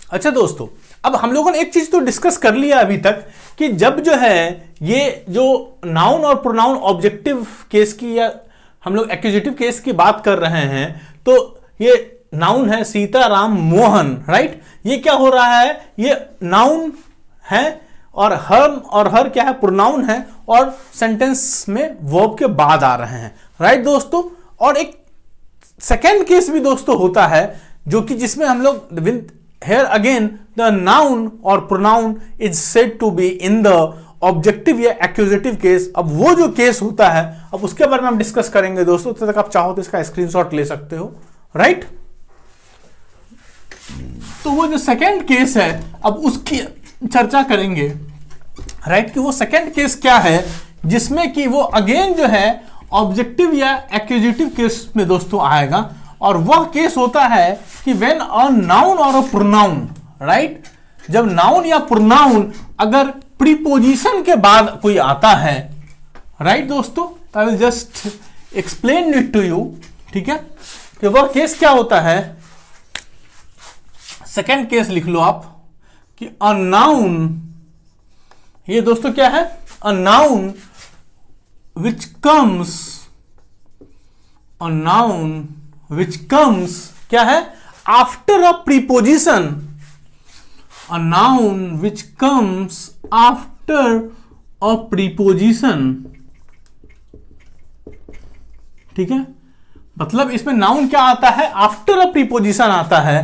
अच्छा दोस्तों, अब हम लोगों ने एक चीज तो डिस्कस कर लिया अभी तक कि जब जो है ये जो नाउन और प्रोनाउन ऑब्जेक्टिव केस की या हम लोग एक्यूजेटिव केस की बात कर रहे हैं, तो ये नाउन है सीता राम मोहन, राइट। ये क्या हो रहा है, ये नाउन है और हर क्या है, प्रोनाउन है और सेंटेंस में वर्ब के बाद आ रहे हैं, राइट दोस्तों। और एक सेकेंड केस भी दोस्तों होता है जो कि जिसमें हम लोग here again the noun or pronoun is said to be in the objective या accusative case। अब वो जो केस होता है, अब उसके बारे में हम डिस्कस करेंगे दोस्तों। तब तक आप चाहो तो इसका स्क्रीनशॉट ले सकते हो, राइट। तो वो जो सेकेंड केस है, अब उसकी चर्चा करेंगे, राइट, कि वो सेकेंड केस क्या है जिसमें कि वो अगेन जो है ऑब्जेक्टिव या एक्यूजेटिव केस में दोस्तों आएगा। और वह केस होता है कि व्हेन अ नाउन और अ प्रोनाउन, राइट, जब नाउन या प्रोनाउन अगर प्रीपोजिशन के बाद कोई आता है, राइट दोस्तों, I will just explain it to you, ठीक है, कि वह केस क्या होता है। सेकेंड केस लिख लो आप कि अ नाउन, ये दोस्तों क्या है, a noun which comes, a noun which comes क्या है, after a preposition, a noun which comes after a preposition, ठीक है। मतलब इसमें नाउन क्या आता है, आफ्टर अ प्रीपोजिशन आता है,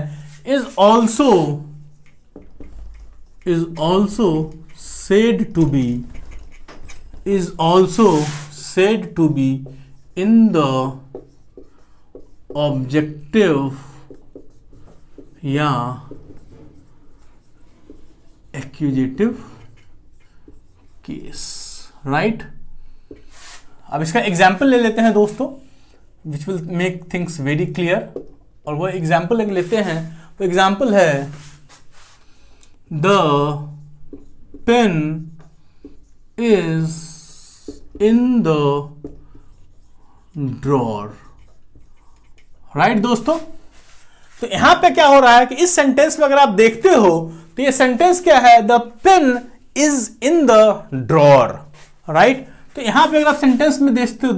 is also said to be in the objective या एक्यूजेटिव केस, राइट। अब इसका एग्जाम्पल ले लेते हैं दोस्तों, which will make things very clear. और वो एग्जाम्पल लेते हैं, वो एग्जाम्पल है the pen is in the drawer, right दोस्तों। तो यहां पे क्या हो रहा है कि इस सेंटेंस में अगर आप देखते हो तो ये सेंटेंस क्या है, the pen is in the drawer, right. तो यहां पे अगर आप सेंटेंस में देखते हो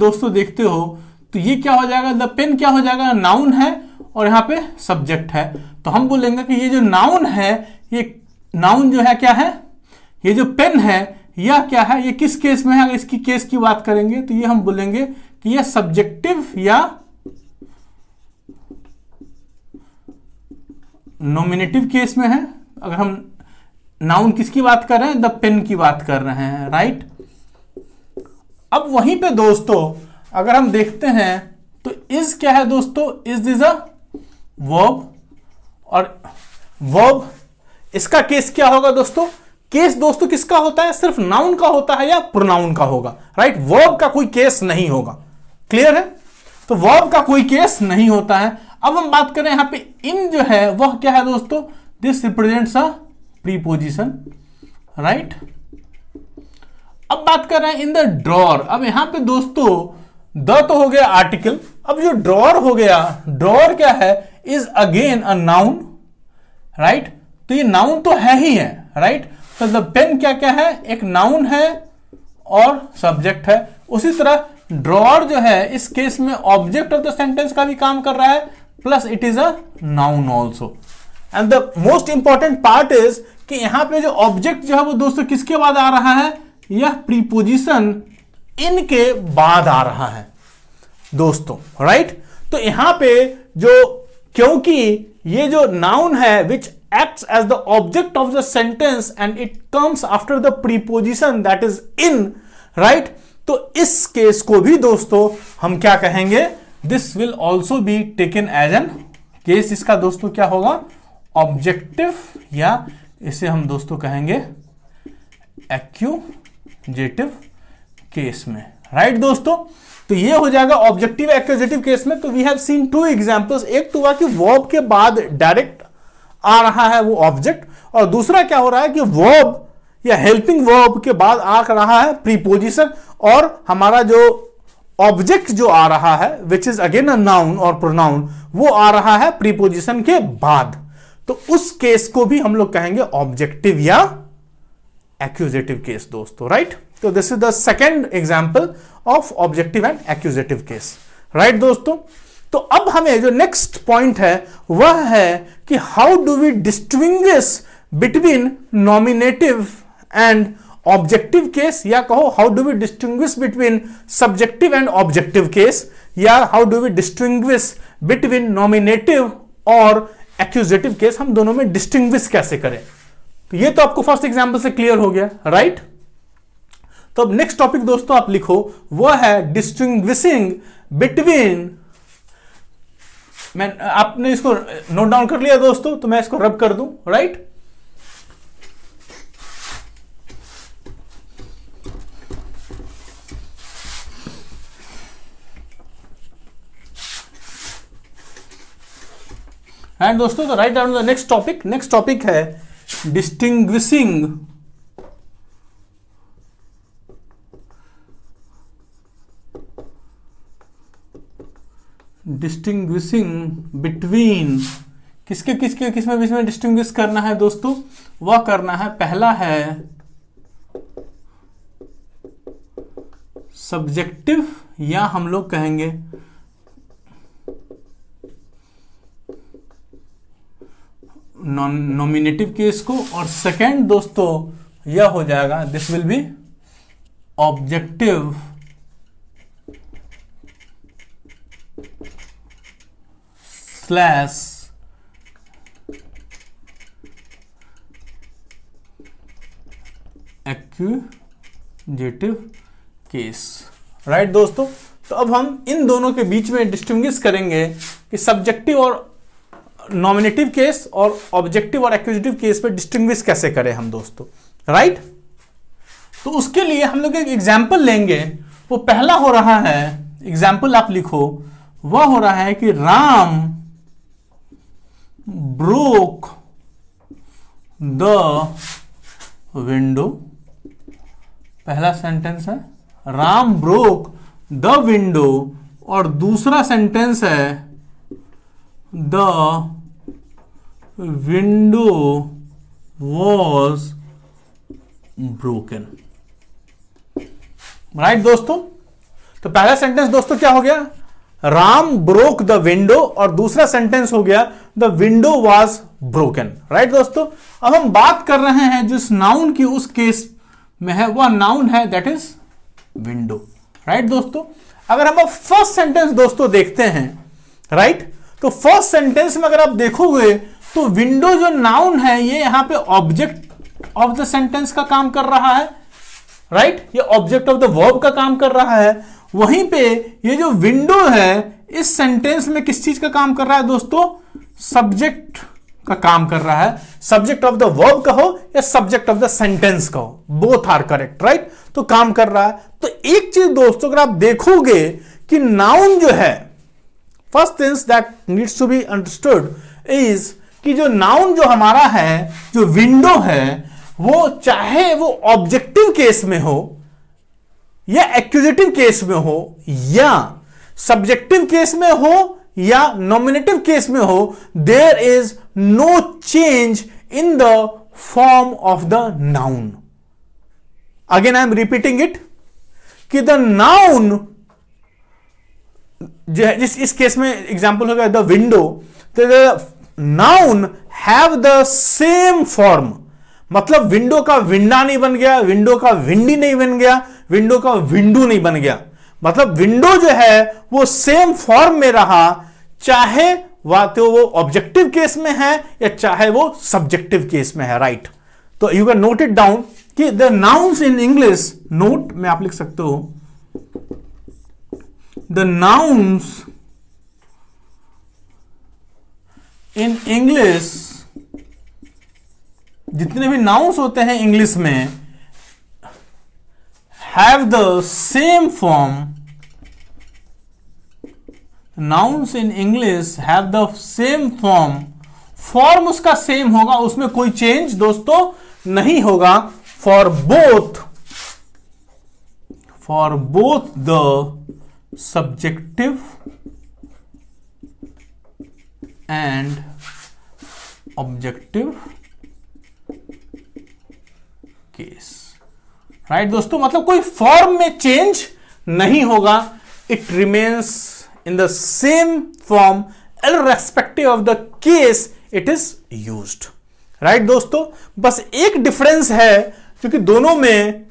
तो ये क्या हो जाएगा, द पेन क्या हो जाएगा, नाउन है और यहां पे सब्जेक्ट है। तो हम बोलेंगे कि ये जो नाउन है, ये नाउन जो है क्या है, ये जो पेन है यह क्या है, ये किस केस में है। अगर इसकी केस की बात करेंगे तो ये हम बोलेंगे कि यह सब्जेक्टिव या नॉमिनेटिव केस में है। अगर हम नाउन किसकी बात कर रहे हैं, द पेन की बात कर रहे हैं, राइट। अब वहीं पे दोस्तों अगर हम देखते हैं तो इज क्या है दोस्तों, इज अ वर्ब, और वर्ब इसका केस क्या होगा दोस्तों, केस दोस्तों किसका होता है, सिर्फ नाउन का होता है या प्रोनाउन का होगा, राइट। वर्ब का कोई केस नहीं होगा, क्लियर है। तो वर्ब का कोई केस नहीं होता है। अब हम बात करें यहां पे इन जो है वह क्या है दोस्तों, this represents a preposition, right. अब बात कर रहे हैं इन द ड्रॉर। अब यहां पे दोस्तों द तो हो गया आर्टिकल, अब जो ड्रॉर हो गया, ड्रॉर क्या है, is again a noun, right. तो ये नाउन तो है ही है, राइट। तो द पेन क्या क्या है, एक नाउन है और सब्जेक्ट है। उसी तरह ड्रॉर जो है इस केस में ऑब्जेक्ट ऑफ द सेंटेंस का भी काम कर रहा है, plus it is a noun also. And the most important part is कि यहां पे जो ऑब्जेक्ट जो है वो दोस्तों किसके बाद आ रहा है, यह प्रीपोजिशन इन के बाद आ रहा है दोस्तों, राइट। तो यहां पे जो, क्योंकि ये जो नाउन है विच acts as the object of the sentence and it comes after the preposition that is in, right। तो इस केस को भी दोस्तों हम क्या कहेंगे, this will also be taken as an case. इसका दोस्तों क्या होगा, ऑब्जेक्टिव, या इसे हम दोस्तों कहेंगे एक्यूजेटिव केस में, राइट दोस्तों। तो ये हो जाएगा ऑब्जेक्टिव एक्यूजेटिव केस में। तो we have seen two examples, एक तो हुआ कि वर्ब के बाद डायरेक्ट आ रहा है वो ऑब्जेक्ट, और दूसरा क्या हो रहा है कि वर्ब या हेल्पिंग वर्ब के बाद आ रहा है प्रीपोजिशन, और हमारा जो ऑब्जेक्ट जो आ रहा है which is again a noun और प्रोनाउन, वो आ रहा है प्रीपोजिशन के बाद। तो उस केस को भी हम लोग कहेंगे ऑब्जेक्टिव या एक्यूजेटिव केस दोस्तों, राइट। तो this is the second example of objective and accusative case, right दोस्तों। तो अब हमें जो नेक्स्ट पॉइंट है वह है कि how do we distinguish between nominative and objective case, या कहो how do we distinguish between subjective and objective case, या how do we distinguish between nominative और एक्यूजेटिव केस, हम दोनों में डिस्टिंग्विश कैसे करें। तो ये तो आपको फर्स्ट एग्जांपल से क्लियर हो गया, राइट। तो अब नेक्स्ट टॉपिक दोस्तों आप लिखो, वह है डिस्टिंग्विशिंग बिटवीन, मैं आपने इसको नोट डाउन कर लिया दोस्तों, तो मैं इसको रब कर दूं, राइट। एंड दोस्तों तो write down the next topic, next topic है डिस्टिंग्विशिंग बिटवीन, किसके किसके किसमें किसमें डिस्टिंग्विश करना है दोस्तों, वह करना है, पहला है सब्जेक्टिव या हम लोग कहेंगे नॉमिनेटिव केस को, और सेकंड दोस्तों यह हो जाएगा this will be objective slash accusative case, right दोस्तों। तो अब हम इन दोनों के बीच में डिस्टिंग्विश करेंगे कि सब्जेक्टिव और नॉमिनेटिव केस और ऑब्जेक्टिव और एक्यूजेटिव केस पे डिस्टिंग्विश कैसे करें हम दोस्तों, राइट। तो उसके लिए हम लोग एक एग्जाम्पल लेंगे, वो पहला हो रहा है, एग्जाम्पल आप लिखो, वह हो रहा है कि राम ब्रोक द विंडो, पहला सेंटेंस है राम ब्रोक द विंडो, और दूसरा सेंटेंस है the window was broken, right दोस्तों। तो पहला सेंटेंस दोस्तों क्या हो गया, राम ब्रोक द विंडो, और दूसरा सेंटेंस हो गया the window was broken, right दोस्तों। अब हम बात कर रहे हैं जिस नाउन की उस केस में है, वह नाउन है दैट इज विंडो, राइट दोस्तों। अगर हम फर्स्ट सेंटेंस दोस्तों देखते हैं, राइट, तो फर्स्ट सेंटेंस में अगर आप देखोगे तो विंडो जो नाउन है ये यहां पे ऑब्जेक्ट ऑफ द सेंटेंस का काम कर रहा है, राइट, ये ऑब्जेक्ट ऑफ द वर्ब का काम कर रहा है। वहीं पे ये जो विंडो है इस सेंटेंस में किस चीज का काम कर रहा है दोस्तों, सब्जेक्ट का काम कर रहा है, सब्जेक्ट ऑफ द वर्ब कहो या सब्जेक्ट ऑफ द सेंटेंस कहो, बोथ आर करेक्ट, राइट, तो काम कर रहा है। तो एक चीज दोस्तों अगर आप देखोगे कि नाउन जो है, first things that needs to be understood is कि जो नाउन जो हमारा है, जो विंडो है, वो चाहे वो ऑब्जेक्टिव केस में हो या एक्यूजेटिव केस में हो या सब्जेक्टिव केस में हो या नॉमिनेटिव केस में हो, there is no change in the form of the noun. Again I am repeating it कि द नाउन जो है, जिस इस केस में एग्जांपल हो गया द विंडो, तो the noun have the same form, मतलब विंडो का विंडा नहीं बन गया, विंडो का विंडी नहीं बन गया, विंडो का विंडू नहीं बन गया, मतलब विंडो जो है वो सेम फॉर्म में रहा, चाहे तो वो ऑब्जेक्टिव केस में है या चाहे वो सब्जेक्टिव केस में है, राइट। तो you can note it down कि the nouns in English, note में आप लिख सकते हो द नाउन्स इन इंग्लिश, जितने भी नाउन्स होते हैं इंग्लिश में, have the same form, nouns in English have the same form, form उसका सेम होगा, उसमें कोई चेंज दोस्तों नहीं होगा, for both the subjective and objective case, right दोस्तों, मतलब कोई फॉर्म में चेंज नहीं होगा, it remains in the same form irrespective of the case it is used, right दोस्तों। बस एक डिफरेंस है जो कि दोनों में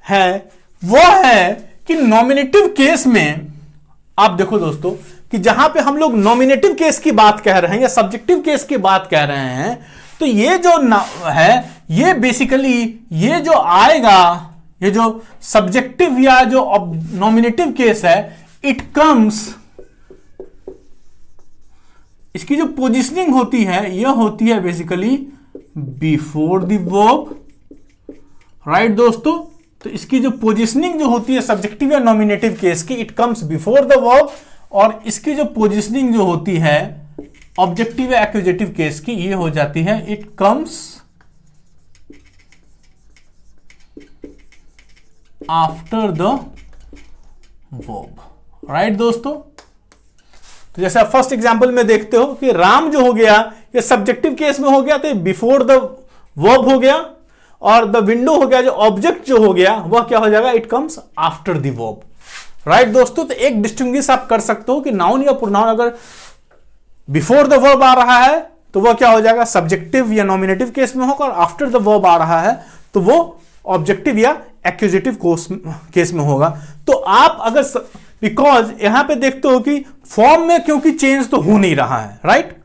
है, वो है कि नॉमिनेटिव केस में आप देखो दोस्तों कि जहां पे हम लोग नॉमिनेटिव केस की बात कह रहे हैं या सब्जेक्टिव केस की बात कह रहे हैं, तो ये जो है ये बेसिकली ये जो आएगा, ये जो सब्जेक्टिव या जो नॉमिनेटिव केस है, इट कम्स, इसकी जो पोजीशनिंग होती है यह होती है basically before the verb, right दोस्तों। तो इसकी जो पोजीशनिंग जो होती है सब्जेक्टिव या नॉमिनेटिव केस की, it comes before the verb, और इसकी जो पोजीशनिंग जो होती है ऑब्जेक्टिव या एक्यूजेटिव केस की, ये हो जाती है it comes after the verb, right दोस्तों। तो जैसे आप फर्स्ट एग्जांपल में देखते हो कि राम जो हो गया ये सब्जेक्टिव केस में हो गया, तो बिफोर द वर्ब हो गया, और द विंडो हो गया जो ऑब्जेक्ट जो हो गया वह क्या हो जाएगा, it comes after the verb, right दोस्तों। तो एक डिस्टिंग्विश आप कर सकते हो कि नाउन या प्रोनाउन अगर बिफोर द वर्ब आ रहा है तो वह क्या हो जाएगा, सब्जेक्टिव या नॉमिनेटिव केस में होगा, और आफ्टर द वर्ब आ रहा है तो वो ऑब्जेक्टिव या एक्यूजेटिव केस में होगा। तो आप अगर बिकॉज यहां पे देखते हो कि फॉर्म में क्योंकि चेंज तो हो नहीं रहा है, राइट,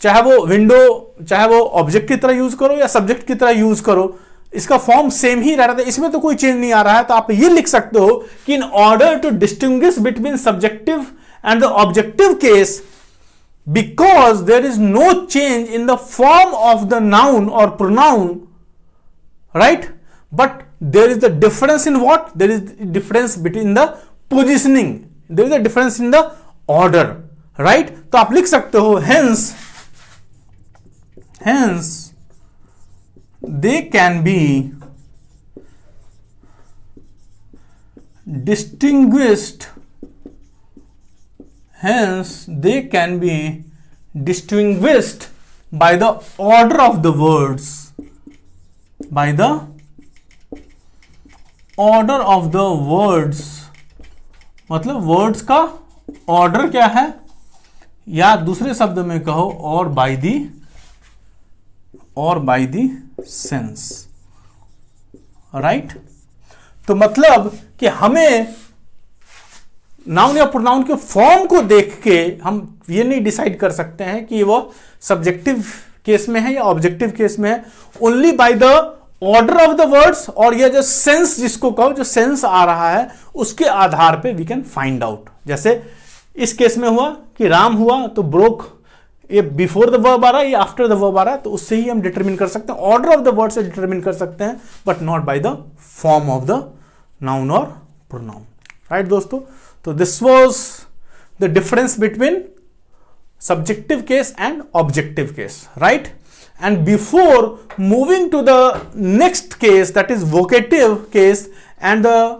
चाहे वो विंडो, चाहे वो ऑब्जेक्ट की तरह यूज करो या सब्जेक्ट की तरह यूज करो, इसका फॉर्म सेम ही रह रहा था, इसमें तो कोई चेंज नहीं आ रहा है। तो आप ये लिख सकते हो कि in order to distinguish between subjective and the objective case, because there is no change in the form of the noun और pronoun, right, but there is the difference in what, there is difference between the positioning, there is a difference in the order, right. तो आप लिख सकते हो hence they can be distinguished, hence they can be distinguished by the order of the words, by the order of the words, मतलब words का order क्या है, या दूसरे शब्द में कहो और बाय दी सेंस, राइट। तो मतलब कि हमें नाउन या प्रोनाउन के फॉर्म को देख के हम ये नहीं डिसाइड कर सकते हैं कि वो सब्जेक्टिव केस में है या ऑब्जेक्टिव केस में है, only by the order of the words, और ये जो सेंस जिसको कहो, जो सेंस आ रहा है उसके आधार पे वी कैन फाइंड आउट। जैसे इस केस में हुआ कि राम हुआ तो ब्रोक, ये बिफोर द वर्ब आ रहा है, ये आफ्टर द वर्ब आ रहा है, तो उससे ही हम डिटरमिन कर सकते हैं, ऑर्डर ऑफ द वर्ड से डिटरमिन कर सकते हैं, but not by the form of the noun और प्रोनाउन, राइट दोस्तों। तो this was the difference between subjective case and objective case, right? And before moving to the next case, that is vocative case and the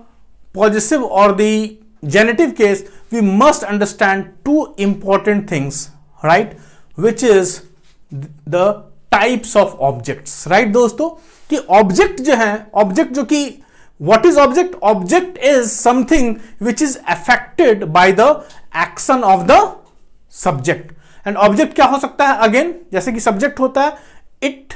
possessive or the genitive case, we must understand two important things, right? Which is the types of objects, right दोस्तों? कि object जो है, object जो कि what is object? Object is something which is affected by the action of the subject. And object क्या हो सकता है, अगेन जैसे कि सब्जेक्ट होता है, it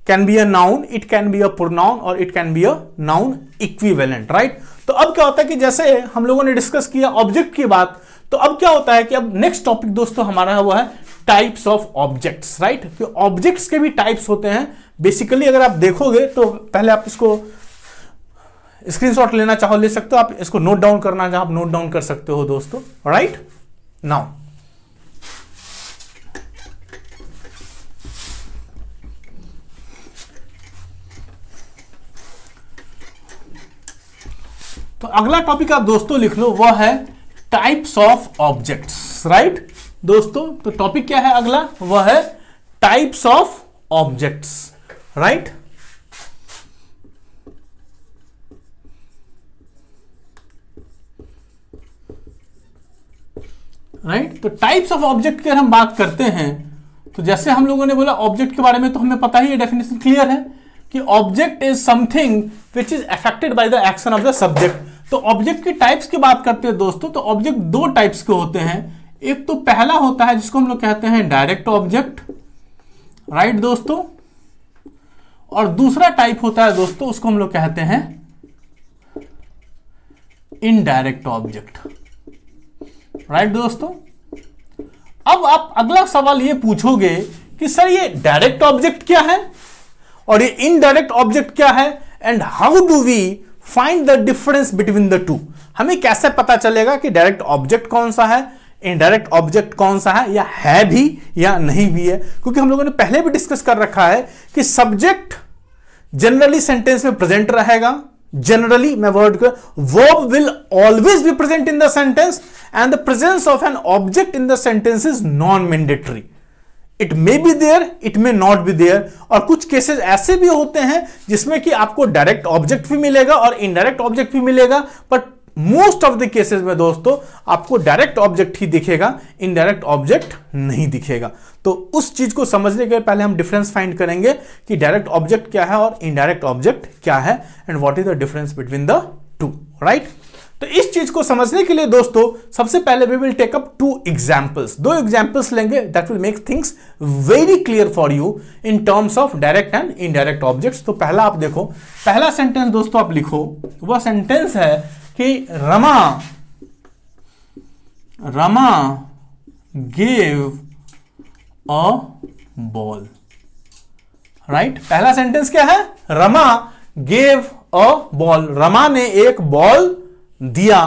can be a noun, it can be a pronoun, और it can be a noun equivalent, right. तो अब क्या होता है कि जैसे हम लोगों ने डिस्कस किया ऑब्जेक्ट की बात, तो अब क्या होता है कि अब नेक्स्ट टॉपिक दोस्तों हमारा है वो है टाइप्स ऑफ ऑब्जेक्ट्स, राइट। कि ऑब्जेक्ट्स के भी टाइप्स होते हैं बेसिकली। अगर आप देखोगे तो पहले आप इसको स्क्रीनशॉट लेना चाहो ले सकते हो, आप इसको नोट डाउन करना चाहो आप नोट डाउन कर सकते हो दोस्तों, राइट। नाउ तो अगला टॉपिक आप दोस्तों लिख लो, वह है टाइप्स ऑफ ऑब्जेक्ट्स, राइट दोस्तों। तो टॉपिक क्या है अगला, वह है types of objects, right. Right, तो टाइप्स ऑफ ऑब्जेक्ट की अगर हम बात करते हैं तो जैसे हम लोगों ने बोला ऑब्जेक्ट के बारे में, तो हमें पता ही है, डेफिनेशन क्लियर है कि object is something which is affected by the action of the subject. तो ऑब्जेक्ट की टाइप्स की बात करते हैं दोस्तों, तो ऑब्जेक्ट दो टाइप्स के होते हैं। एक तो पहला होता है जिसको हम लोग कहते हैं डायरेक्ट ऑब्जेक्ट, राइट दोस्तों, और दूसरा टाइप होता है दोस्तों उसको हम लोग कहते हैं इनडायरेक्ट ऑब्जेक्ट, राइट दोस्तों। अब आप अगला सवाल ये पूछोगे कि सर ये डायरेक्ट ऑब्जेक्ट क्या है और ये इनडायरेक्ट ऑब्जेक्ट क्या है, and how do we find the difference between the two. हमें कैसे पता चलेगा कि डायरेक्ट ऑब्जेक्ट कौन सा है, इनडायरेक्ट ऑब्जेक्ट कौन सा है, या है भी या नहीं भी है। क्योंकि हम लोगों ने पहले भी डिस्कस कर रखा है कि सब्जेक्ट जनरली सेंटेंस में प्रेजेंट रहेगा, जनरली मैं वर्ड को, verb will always be present in the sentence and the presence of an object in the sentence is non mandatory. It may be there, it may not be there. और कुछ cases ऐसे भी होते हैं जिसमें कि आपको डायरेक्ट ऑब्जेक्ट भी मिलेगा और इनडायरेक्ट ऑब्जेक्ट भी मिलेगा, but most of the cases में दोस्तों आपको डायरेक्ट ऑब्जेक्ट ही दिखेगा, इनडायरेक्ट ऑब्जेक्ट नहीं दिखेगा। तो उस चीज को समझने के पहले हम डिफरेंस फाइंड करेंगे कि डायरेक्ट ऑब्जेक्ट क्या है और इनडायरेक्ट ऑब्जेक्ट क्या है, and what is the difference between the to, right. तो इस चीज को समझने के लिए दोस्तों सबसे पहले we will take up two examples, दो एग्जांपल्स लेंगे that will make things very clear for you in terms of direct and indirect objects. तो पहला आप देखो, पहला सेंटेंस दोस्तों आप लिखो, वह सेंटेंस है कि Rama gave a ball, right. पहला सेंटेंस क्या है, Rama gave a ball, Rama ने एक बॉल दिया।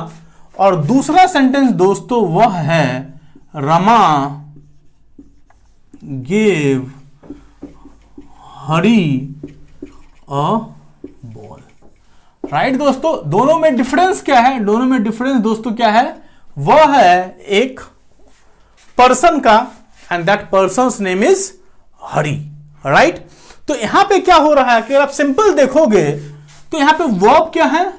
और दूसरा सेंटेंस दोस्तों वह है रमा गेव हरी अ बॉल, राइट दोस्तों। दोनों में डिफरेंस क्या है, दोनों में डिफरेंस दोस्तों क्या है, वह है एक पर्सन का, and that persons name is Hari, right. तो यहां पे क्या हो रहा है कि आप सिंपल देखोगे तो यहां पे वर्ब क्या है,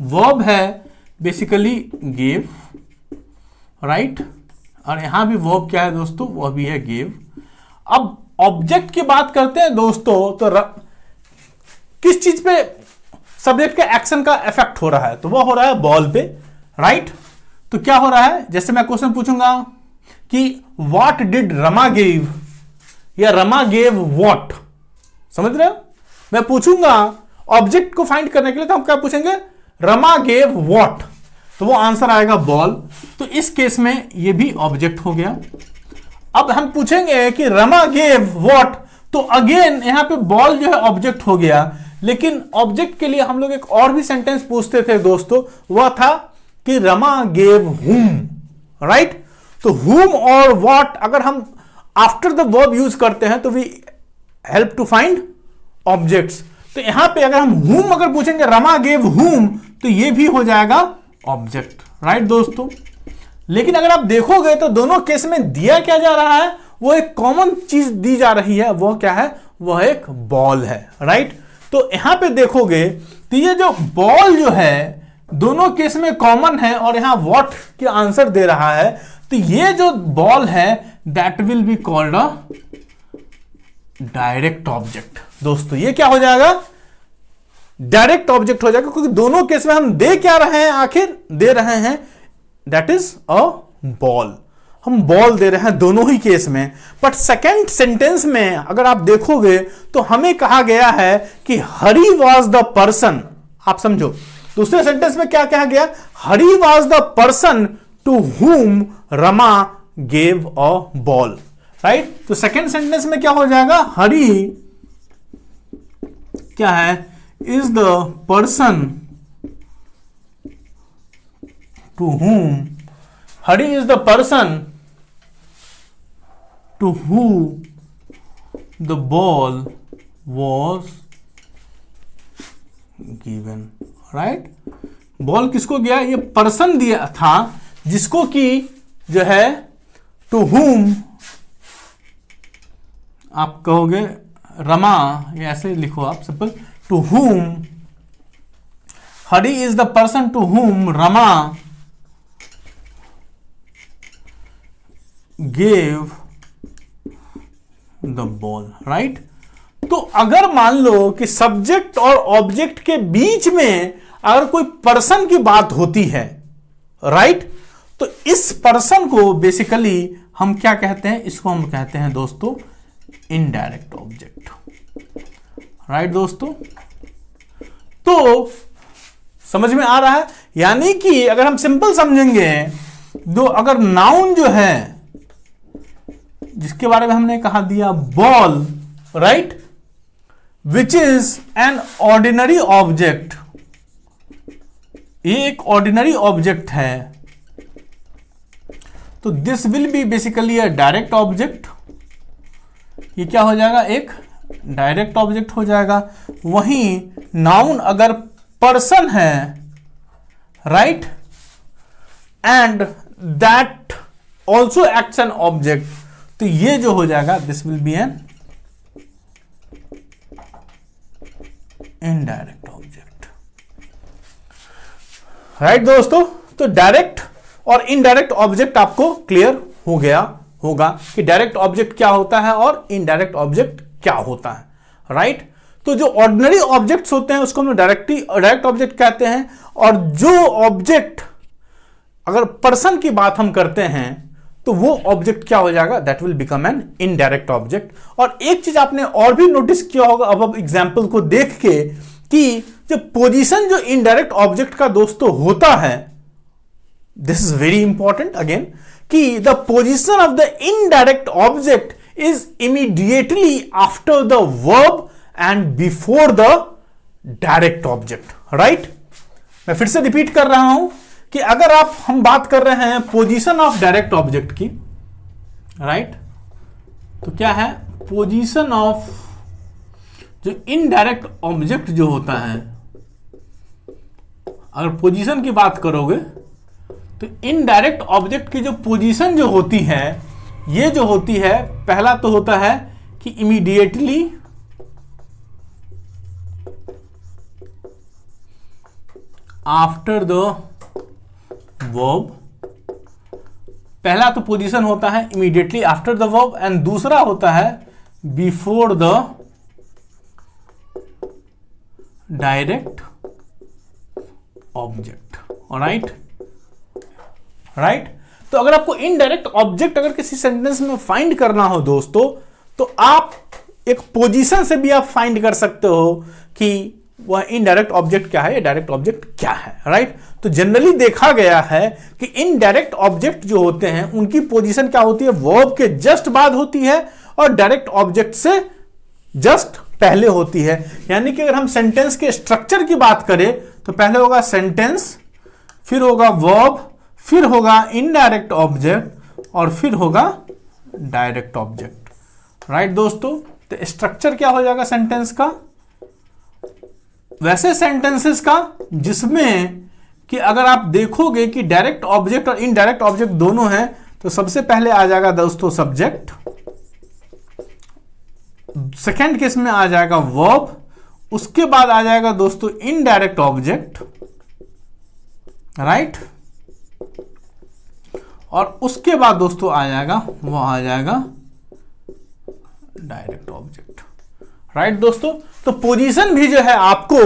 वर्ब है बेसिकली गिव, राइट, और यहां भी वर्ब क्या है दोस्तों, वह भी है गिव। अब ऑब्जेक्ट की बात करते हैं दोस्तों, तो किस चीज पे सब्जेक्ट के एक्शन का इफेक्ट हो रहा है, तो वह हो रहा है बॉल पे, राइट। तो क्या हो रहा है, जैसे मैं क्वेश्चन पूछूंगा कि व्हाट डिड रमा गिव, या रमा गेव व्हाट, समझ रहे हो। मैं पूछूंगा ऑब्जेक्ट को फाइंड करने के लिए, तो हम क्या पूछेंगे, रमा गेव व्हाट, तो वो आंसर आएगा बॉल। तो इस केस में ये भी ऑब्जेक्ट हो गया। अब हम पूछेंगे कि रमा गेव व्हाट, तो अगेन यहां पे बॉल जो है ऑब्जेक्ट हो गया। लेकिन ऑब्जेक्ट के लिए हम लोग एक और भी सेंटेंस पूछते थे दोस्तों, वह था कि रमा गेव हुम, राइट। तो हुम और व्हाट अगर हम आफ्टर द वर्ब यूज करते हैं तो we help to find objects. तो यहां पे अगर हम हुम अगर पूछेंगे रमा गेव हुम, तो ये भी हो जाएगा ऑब्जेक्ट, राइट दोस्तों। लेकिन अगर आप देखोगे तो दोनों केस में दिया क्या जा रहा है, वो एक कॉमन चीज दी जा रही है, वो क्या है, वह एक बॉल है, राइट। तो यहां पे देखोगे तो ये जो बॉल जो है दोनों केस में कॉमन है, और यहां व्हाट के आंसर दे रहा है, तो ये जो बॉल है that will be called a direct object. दोस्तों ये क्या हो जाएगा, डायरेक्ट ऑब्जेक्ट हो जाएगा, क्योंकि दोनों केस में हम दे क्या रहे हैं, आखिर दे रहे हैं दैट इज अ बॉल, हम बॉल दे रहे हैं दोनों ही केस में। बट सेकेंड सेंटेंस में अगर आप देखोगे तो हमें कहा गया है कि हरी वॉज द पर्सन, आप समझो, दूसरे सेंटेंस में क्या कहा गया, Hari was the person to whom Rama gave a ball, right. तो सेकेंड सेंटेंस में क्या हो जाएगा, हरी क्या है, is the person to whom, Hari is the person to who the ball was given, right. Ball किसको गया, ये पर्सन दिया था जिसको कि जो है टू हुम आप कहोगे रमा, ये ऐसे लिखो आप simple, to whom Hari is the person to whom Rama gave the ball, right. तो अगर मान लो कि सब्जेक्ट और ऑब्जेक्ट के बीच में अगर कोई पर्सन की बात होती है, राइट, तो इस पर्सन को बेसिकली हम क्या कहते हैं, इसको हम कहते हैं दोस्तों इनडायरेक्ट ऑब्जेक्ट, राइट दोस्तों। तो समझ में आ रहा है, यानी कि अगर हम सिंपल समझेंगे, दो अगर नाउन जो है जिसके बारे में हमने कहा दिया ball, right, which is an ordinary object, ये एक ऑर्डिनरी ऑब्जेक्ट है, तो this will be basically a direct object. ये क्या हो जाएगा, एक डायरेक्ट ऑब्जेक्ट हो जाएगा। वहीं नाउन अगर पर्सन है, right, and that also acts an object, तो ये जो हो जाएगा this will be an indirect object, right दोस्तों। तो डायरेक्ट और इनडायरेक्ट ऑब्जेक्ट आपको क्लियर हो गया होगा कि डायरेक्ट ऑब्जेक्ट क्या होता है और इनडायरेक्ट ऑब्जेक्ट क्या होता है, राइट। तो जो ऑर्डिनरी ऑब्जेक्ट्स होते हैं उसको हम डायरेक्ट ऑब्जेक्ट कहते हैं, और जो ऑब्जेक्ट अगर पर्सन की बात हम करते हैं तो वो ऑब्जेक्ट क्या हो जाएगा, that will become an indirect object. और एक चीज आपने और भी नोटिस किया होगा अब एग्जाम्पल को देख के, कि जो पोजीशन जो इनडायरेक्ट ऑब्जेक्ट का दोस्तों होता है, this is very important again, कि the position of the indirect object is immediately after the verb and before the direct object, right. मैं फिर से रिपीट कर रहा हूं कि अगर हम बात कर रहे हैं पोजीशन ऑफ डायरेक्ट ऑब्जेक्ट की, राइट, तो क्या है, पोजीशन ऑफ जो इनडायरेक्ट ऑब्जेक्ट जो होता है, अगर पोजीशन की बात करोगे तो इनडायरेक्ट ऑब्जेक्ट की जो पोजीशन जो होती है, ये जो होती है, पहला तो होता है कि इमीडिएटली आफ्टर द वर्ब, पहला तो पोजीशन होता है immediately after the verb, and दूसरा होता है before the direct object, right, right. तो अगर आपको इनडायरेक्ट ऑब्जेक्ट अगर किसी सेंटेंस में फाइंड करना हो दोस्तों, तो आप एक पोजीशन से भी आप फाइंड कर सकते हो कि वह इनडायरेक्ट ऑब्जेक्ट क्या है या डायरेक्ट ऑब्जेक्ट क्या है, राइट। तो जनरली देखा गया है कि इनडायरेक्ट ऑब्जेक्ट जो होते हैं उनकी पोजीशन क्या होती है, वर्ब के जस्ट बाद होती है और डायरेक्ट ऑब्जेक्ट से जस्ट पहले होती है। यानी कि अगर हम सेंटेंस के स्ट्रक्चर की बात करें तो पहले होगा सेंटेंस, फिर होगा वर्ब, फिर होगा इनडायरेक्ट ऑब्जेक्ट और फिर होगा डायरेक्ट ऑब्जेक्ट, राइट दोस्तों। तो स्ट्रक्चर क्या हो जाएगा सेंटेंस का, वैसे सेंटेंसेस का जिसमें कि अगर आप देखोगे कि डायरेक्ट ऑब्जेक्ट और इनडायरेक्ट ऑब्जेक्ट दोनों हैं, तो सबसे पहले आ जाएगा दोस्तों सब्जेक्ट, सेकेंड केस में आ जाएगा वर्ब, उसके बाद आ जाएगा दोस्तों इनडायरेक्ट ऑब्जेक्ट, राइट, और उसके बाद दोस्तों आ जाएगा डायरेक्ट ऑब्जेक्ट, राइट दोस्तों। तो पोजीशन भी जो है आपको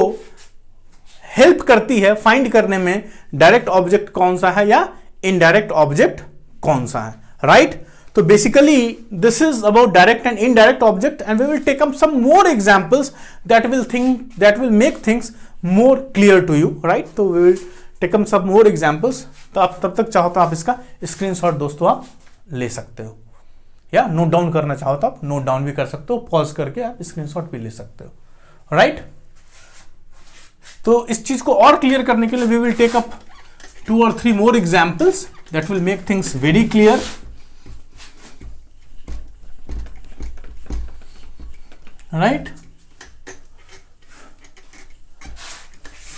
हेल्प करती है फाइंड करने में डायरेक्ट ऑब्जेक्ट कौन सा है या इनडायरेक्ट ऑब्जेक्ट कौन सा है, राइट। तो basically this is about direct and indirect object, and we will take up some more examples that will make things more clear to you, right. तो we will take up some more examples. तो आप तब तक चाहो तो आप इसका screenshot दोस्तों आप ले सकते हो, या नोट डाउन करना चाहो तो आप नोट डाउन भी कर सकते हो, पॉज करके आप स्क्रीनशॉट भी ले सकते हो, राइट। तो इस चीज को और क्लियर करने के लिए we will take up 2 or 3 more examples that will make things very clear, right।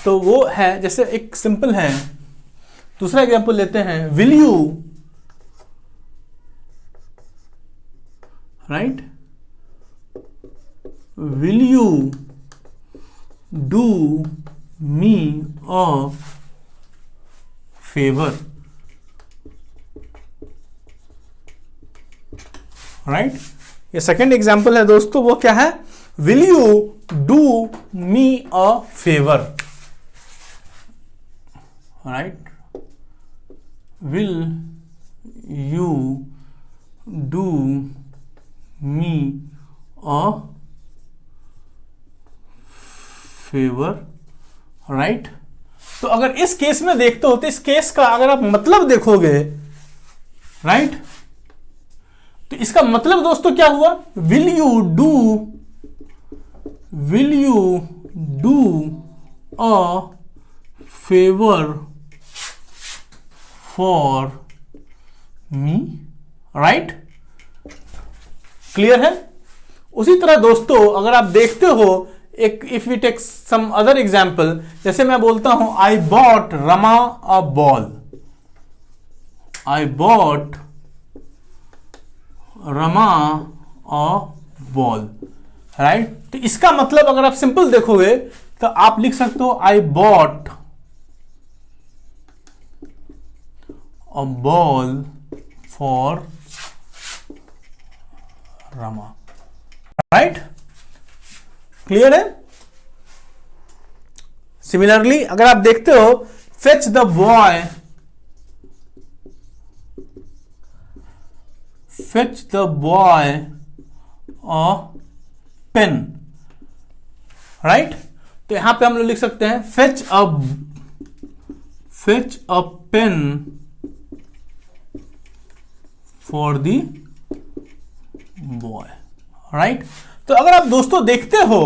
तो वो है, जैसे एक सिंपल है, दूसरा एग्जांपल लेते हैं, will you, right, will you do me a favour, right. ये सेकेंड एग्जाम्पल है दोस्तों, वो क्या है, will you do me a favour, right, will you do me a favour, right. तो अगर इस केस में देखते हो तो इस केस का अगर आप मतलब देखोगे, राइट, तो इसका मतलब दोस्तों क्या हुआ, will you do a favour for me, right, clear है। उसी तरह दोस्तों अगर आप देखते हो एक, if we take some other example, जैसे मैं बोलता हूं I bought Rama a ball, I bought Rama a ball, right. तो इसका मतलब अगर आप सिंपल देखोगे तो आप लिख सकते हो I bought a ball for Rama, right, clear है। सिमिलरली अगर आप देखते हो fetch the boy, fetch the boy a pen, right. तो यहां पे हम लोग लिख सकते हैं fetch a pen for the boy, right. तो अगर आप दोस्तों देखते हो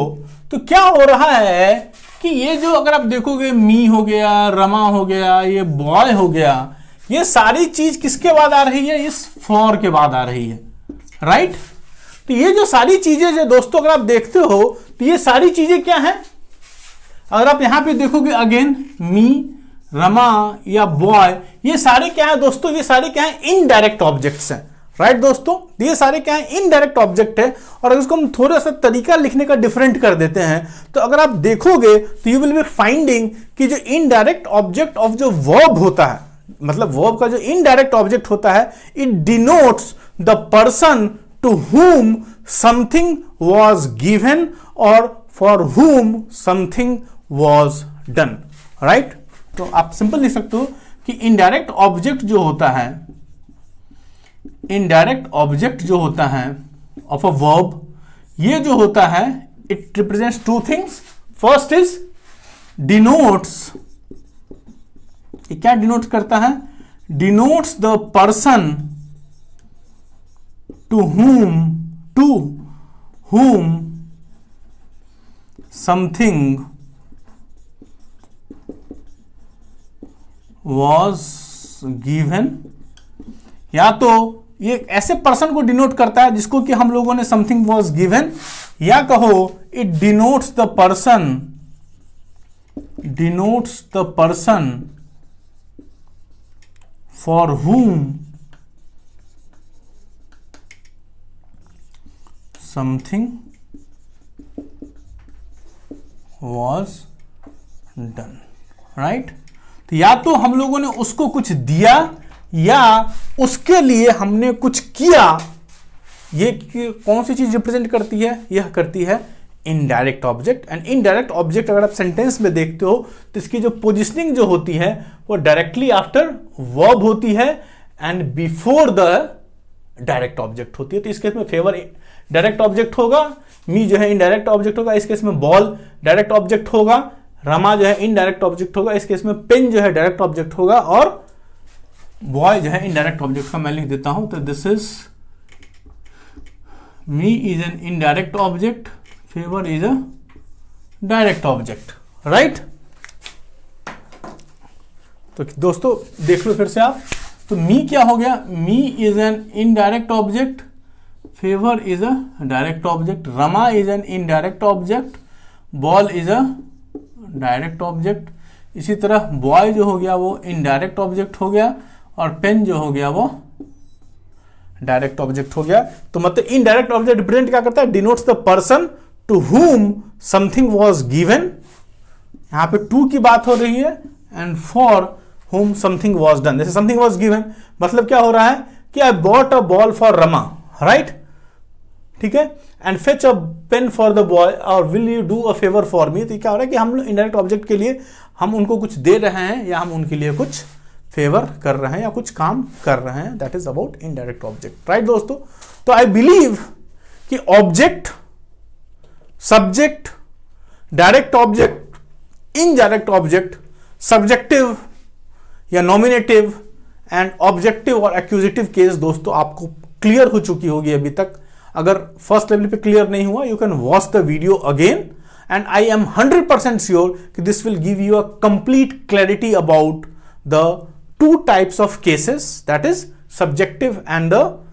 तो क्या हो रहा है कि ये जो अगर आप देखोगे मी हो गया, रमा हो गया, ये बॉय हो गया, ये सारी चीज किसके बाद आ रही है, इस फॉर के बाद आ रही है, राइट। तो ये जो सारी चीजें जो दोस्तों अगर आप देखते हो तो ये सारी चीजें क्या हैं, अगर आप यहां पे देखोगे अगेन मी, रमा या बॉय, ये सारे क्या है दोस्तों, ये सारे क्या है, इनडायरेक्ट ऑब्जेक्ट्स हैं, राइट दोस्तों। ये सारे क्या है, इनडायरेक्ट ऑब्जेक्ट है। और अगर इसको हम थोड़ा सा तरीका लिखने का डिफरेंट कर देते हैं तो अगर आप देखोगे तो यू विल बी फाइंडिंग कि जो इनडायरेक्ट ऑब्जेक्ट ऑफ जो वर्ब होता है, मतलब वर्ब का जो इनडायरेक्ट ऑब्जेक्ट होता है, it denotes the person to whom something was given or for whom something was done, right। तो आप सिंपल लिख सकते हो कि इनडायरेक्ट ऑब्जेक्ट जो होता है, इनडायरेक्ट ऑब्जेक्ट जो होता है ऑफ अ वर्ब, ये जो होता है it represents two things. First is denotes, ये क्या डिनोट करता है, denotes the person to whom something was given, या तो ये ऐसे पर्सन को डिनोट करता है जिसको कि हम लोगों ने समथिंग वॉज गिवन, या कहो it denotes the person for whom something was done, right. तो या तो हम लोगों ने उसको कुछ दिया या उसके लिए हमने कुछ किया। ये कौन सी चीज रिप्रेजेंट करती है, यह करती है indirect object. And indirect object अगर आप सेंटेंस में देखते हो तो इसकी जो पोजिशनिंग जो होती है वो डायरेक्टली आफ्टर वर्ब होती है and before the direct object होती है। तो इस केस में फेवर डायरेक्ट ऑब्जेक्ट होगा, मी जो है इनडायरेक्ट ऑब्जेक्ट होगा, इस केस में बॉल डायरेक्ट ऑब्जेक्ट होगा, रमा जो है इनडायरेक्ट ऑब्जेक्ट होगा, इस केस में पेन जो है डायरेक्ट ऑब्जेक्ट होगा, और बॉय जो है इनडायरेक्ट ऑब्जेक्ट का मैं लिख देता हूं। तो this is me is an indirect object, favour is a direct object, right. तो दोस्तों देख लो फिर से आप, तो मी क्या हो गया, me is an indirect object, favour is a direct object, Rama is an indirect object, ball is a direct object. इसी तरह बॉय जो हो गया वो इनडायरेक्ट ऑब्जेक्ट हो गया, और पेन जो हो गया वो डायरेक्ट ऑब्जेक्ट हो गया। तो मतलब इनडायरेक्ट ऑब्जेक्ट रिप्रेजेंट क्या करता है, denotes the person to whom something was given, यहां पे टू की बात हो रही है, and for whom something was done. जैसे समथिंग वॉज गिवन मतलब क्या हो रहा है कि I bought a ball for Rama, right. ठीक है, and fetch a pen for the boy और will you do a favour for me. तो क्या हो रहा है कि हम लोग इनडायरेक्ट ऑब्जेक्ट के लिए हम उनको कुछ दे रहे हैं या हम उनके लिए कुछ फेवर कर रहे हैं या कुछ काम कर रहे हैं, that is about indirect object, right दोस्तों। तो आई बिलीव कि object, subject, direct object, indirect object, subjective या नॉमिनेटिव एंड ऑब्जेक्टिव और एक्यूजेटिव केस दोस्तों आपको क्लियर हो चुकी होगी अभी तक। अगर फर्स्ट लेवल पे क्लियर नहीं हुआ, you can watch the video again and I am 100% sure कि this will give you a complete clarity about the two types of cases, that is subjective and the,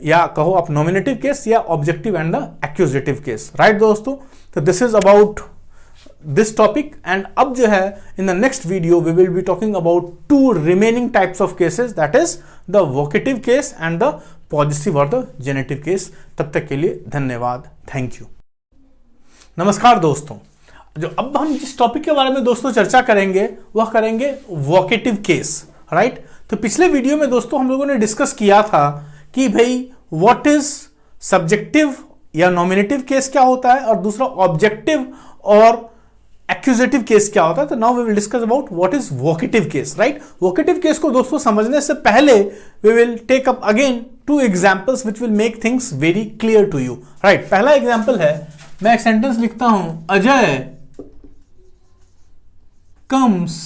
या कहो आप nominative case या objective and the accusative case, right दोस्तों। तो this is about this topic and अब जो है in the next video we will be talking about two remaining types of cases, that is the vocative case and the positive और the genitive case. तब तक के लिए धन्यवाद, thank you. नमस्कार दोस्तों, जो अब हम जिस टॉपिक के बारे में दोस्तों चर्चा करेंगे वह करेंगे वोकेटिव केस, राइट। तो पिछले वीडियो में दोस्तों हम लोगों ने डिस्कस किया था कि भाई व्हाट इज सब्जेक्टिव या नॉमिनेटिव केस क्या होता है और दूसरा ऑब्जेक्टिव और एक्यूजेटिव केस क्या होता है। तो now we will discuss about what is vocative case, right. Vocative case को दोस्तों समझने से पहले we will take up again two examples which will make things very clear to you, right. पहला एग्जांपल है, मैं एक सेंटेंस लिखता हूं, अजय कम्स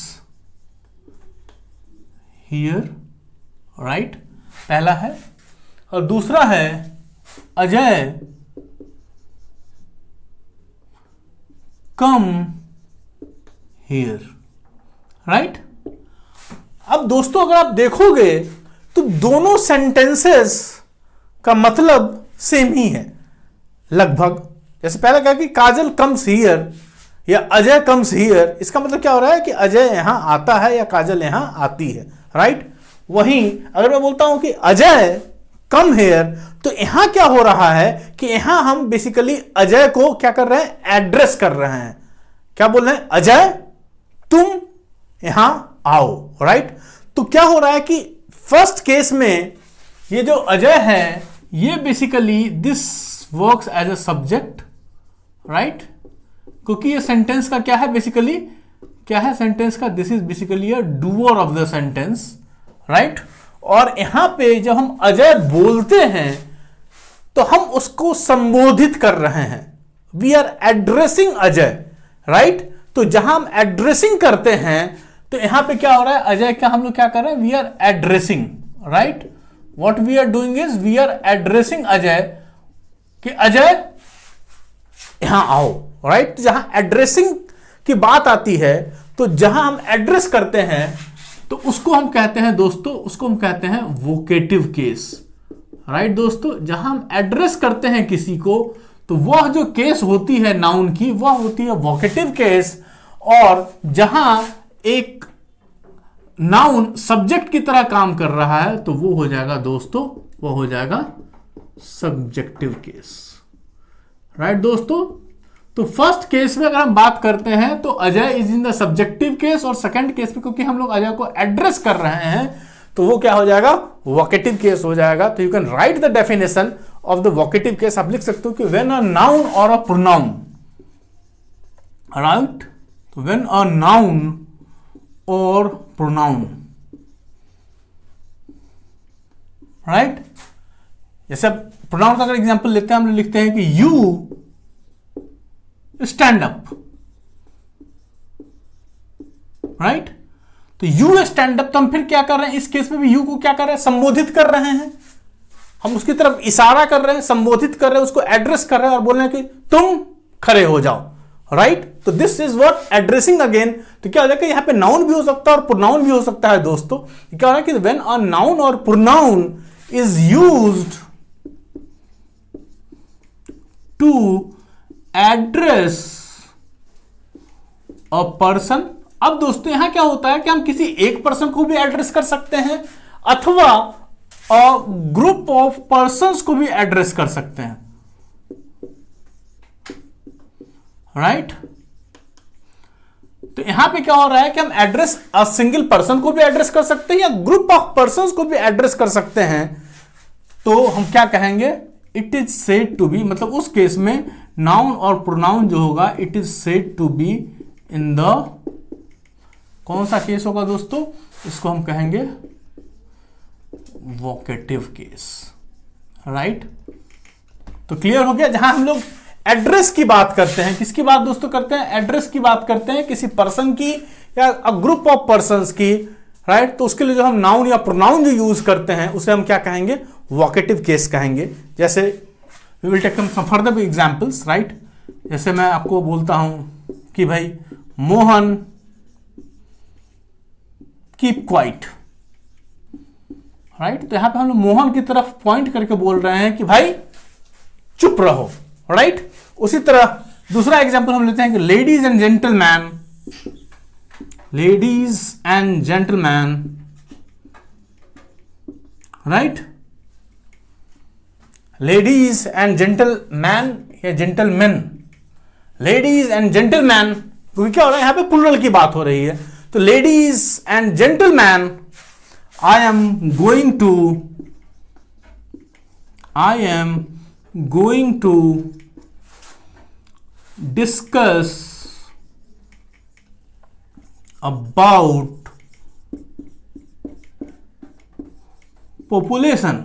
हियर, राइट, पहला है। और दूसरा है, अजय कम हियर, राइट। अब दोस्तों अगर आप देखोगे तो दोनों सेंटेंसेस का मतलब सेम ही है लगभग। जैसे पहला कहा कि काजल कम्स हियर या अजय कम्स हियर, इसका मतलब क्या हो रहा है कि अजय यहां आता है या काजल यहां आती है, राइट। वहीं अगर मैं बोलता हूं कि अजय कम हियर, तो यहां क्या हो रहा है कि यहां हम बेसिकली अजय को क्या कर रहे हैं, एड्रेस कर रहे हैं। क्या बोल रहे हैं, अजय तुम यहां आओ, राइट। तो क्या हो रहा है कि फर्स्ट केस में ये जो अजय है ये basically this works as a subject, right, क्योंकि ये सेंटेंस का क्या है, बेसिकली क्या है सेंटेंस का, this is basically a doer of the sentence, right. और यहां पे जब हम अजय बोलते हैं तो हम उसको संबोधित कर रहे हैं, we are addressing Ajay, right. तो जहां हम एड्रेसिंग करते हैं तो यहां पे क्या हो रहा है, अजय का हम लोग क्या कर रहे हैं, we are addressing, right. What we are doing is we are addressing Ajay, कि अजय यहां आओ, राइट। जहां एड्रेसिंग की बात आती है तो जहां हम एड्रेस करते हैं तो उसको हम कहते हैं दोस्तों, उसको हम कहते हैं वोकेटिव केस, राइट दोस्तों। जहां हम एड्रेस करते हैं किसी को तो वह जो केस होती है नाउन की वह होती है वोकेटिव केस, और जहां एक नाउन सब्जेक्ट की तरह काम कर रहा है तो वो हो जाएगा दोस्तों, वो हो जाएगा सब्जेक्टिव केस, राइट दोस्तों। तो फर्स्ट केस में अगर हम बात करते हैं तो Ajay is in the subjective case, और सेकंड केस में क्योंकि हम लोग अजय को एड्रेस कर रहे हैं तो वो क्या हो जाएगा, वोकेटिव केस हो जाएगा। तो you can write the definition of the vocative case, आप लिख सकते हो कि व्हेन अ नाउन और अ प्रोनाउन, राइट, तो व्हेन अ नाउन और प्रोनाउन, राइट। जैसे प्रोनाउन का अगर एग्जांपल लेते हैं, हम लोग लिखते हैं कि यू स्टैंड अप, राइट। तो यू स्टैंड अप, तो हम फिर क्या कर रहे हैं, इस केस में भी यू को क्या कर रहे हैं, संबोधित कर रहे हैं, हम उसकी तरफ इशारा कर रहे हैं, संबोधित कर रहे हैं, उसको एड्रेस कर रहे हैं और बोल रहे हैं कि तुम खड़े हो जाओ, राइट। तो this is what addressing again. तो क्या हो जाएगा, यहां पे नाउन भी हो सकता है और प्रोनाउन भी हो सकता है दोस्तों। क्या हो रहा है कि व्हेन अ नाउन और pronoun is used to address a person. अब दोस्तों यहां क्या होता है कि हम किसी एक पर्सन को भी एड्रेस कर सकते हैं अथवा अ ग्रुप ऑफ पर्संस को भी एड्रेस कर सकते हैं, राइट। तो यहां पे क्या हो रहा है कि हम एड्रेस अ सिंगल पर्सन को भी एड्रेस कर सकते हैं या ग्रुप ऑफ पर्संस को भी एड्रेस कर सकते हैं। तो हम क्या कहेंगे, it is said to be, मतलब उस केस में नाउन और प्रोनाउन जो होगा it is said to be in the, कौन सा केस होगा दोस्तों, इसको हम कहेंगे वोकेटिव केस, राइट। तो क्लियर हो गया। जहां हम लोग एड्रेस की बात करते हैं, किसकी बात दोस्तों करते हैं, एड्रेस की बात करते हैं, किसी पर्सन की या अ ग्रुप ऑफ पर्संस की, राइट। तो उसके लिए जो हम नाउन या प्रोनाउन जो यूज करते हैं उसे हम क्या कहेंगे, वोकेटिव केस कहेंगे। जैसे we will take some further examples, right. जैसे मैं आपको बोलता हूं कि भाई मोहन कीप क्वाइट, राइट। तो यहां पे हम लोग मोहन की तरफ पॉइंट करके बोल रहे हैं कि भाई चुप रहो, राइट। उसी तरह दूसरा एग्जांपल हम लेते हैं कि ladies and gentleman, ladies and gentleman, right. Ladies and gentleman या जेंटलमैन, लेडीज एंड जेंटलमैन, क्योंकि क्या हो रहा है यहां पे प्लूरल की बात हो रही है। तो ladies and gentleman, I am going to discuss about population,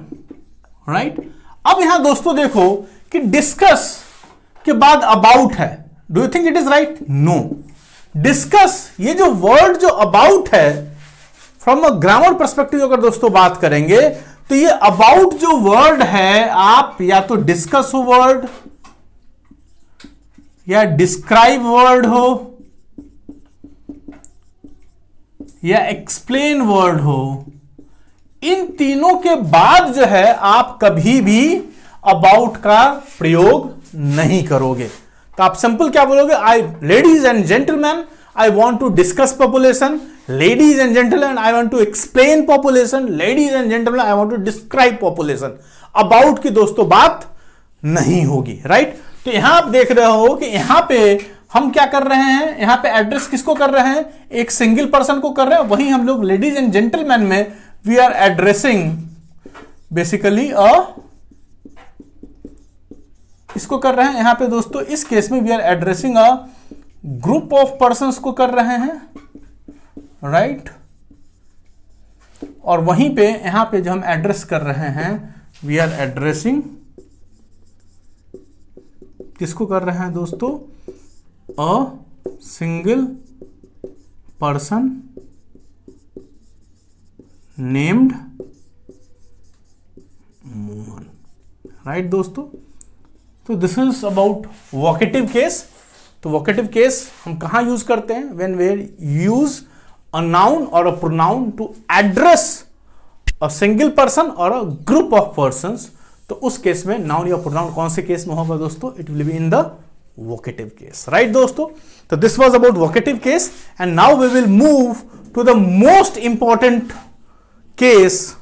right. अब यहां दोस्तों देखो कि डिस्कस के बाद अबाउट है, do you think it is right, no. Discuss, ये जो वर्ड जो अबाउट है, फ्रॉम अ ग्रामर पर्सपेक्टिव अगर दोस्तों बात करेंगे तो ये अबाउट जो वर्ड है, आप या तो डिस्कस हो वर्ड या डिस्क्राइब वर्ड हो या एक्सप्लेन वर्ड हो, इन तीनों के बाद जो है आप कभी भी अबाउट का प्रयोग नहीं करोगे। तो आप सिंपल क्या बोलोगे, I ladies and gentleman I want to discuss population, ladies and gentleman I want to explain population, ladies and gentleman I want to describe population. About की दोस्तों बात नहीं होगी, राइट। तो यहां आप देख रहे हो कि यहां पे हम क्या कर रहे हैं, यहां पे एड्रेस किसको कर रहे हैं, एक सिंगल पर्सन को कर रहे हैं। वहीं हम लोग लेडीज एंड जेंटलमैन में वी आर एड्रेसिंग बेसिकली इसको कर रहे हैं यहां पे दोस्तों, इस केस में we are addressing a group of persons को कर रहे हैं, राइट। और वहीं पे यहां पे जो हम एड्रेस कर रहे हैं वी आर एड्रेसिंग, किसको कर रहे हैं दोस्तों, a single person named Mohan, right दोस्तों। तो this is about vocative case. तो वोकेटिव केस हम कहां यूज करते हैं, when we use a noun और a pronoun to address a single person और अ ग्रुप ऑफ पर्संस। तो उस केस में नाउन या प्रोनाउन कौन से केस में होगा दोस्तों, it will be in the vocative case, right दोस्तों। तो this was about vocative case and now we will move to the most important case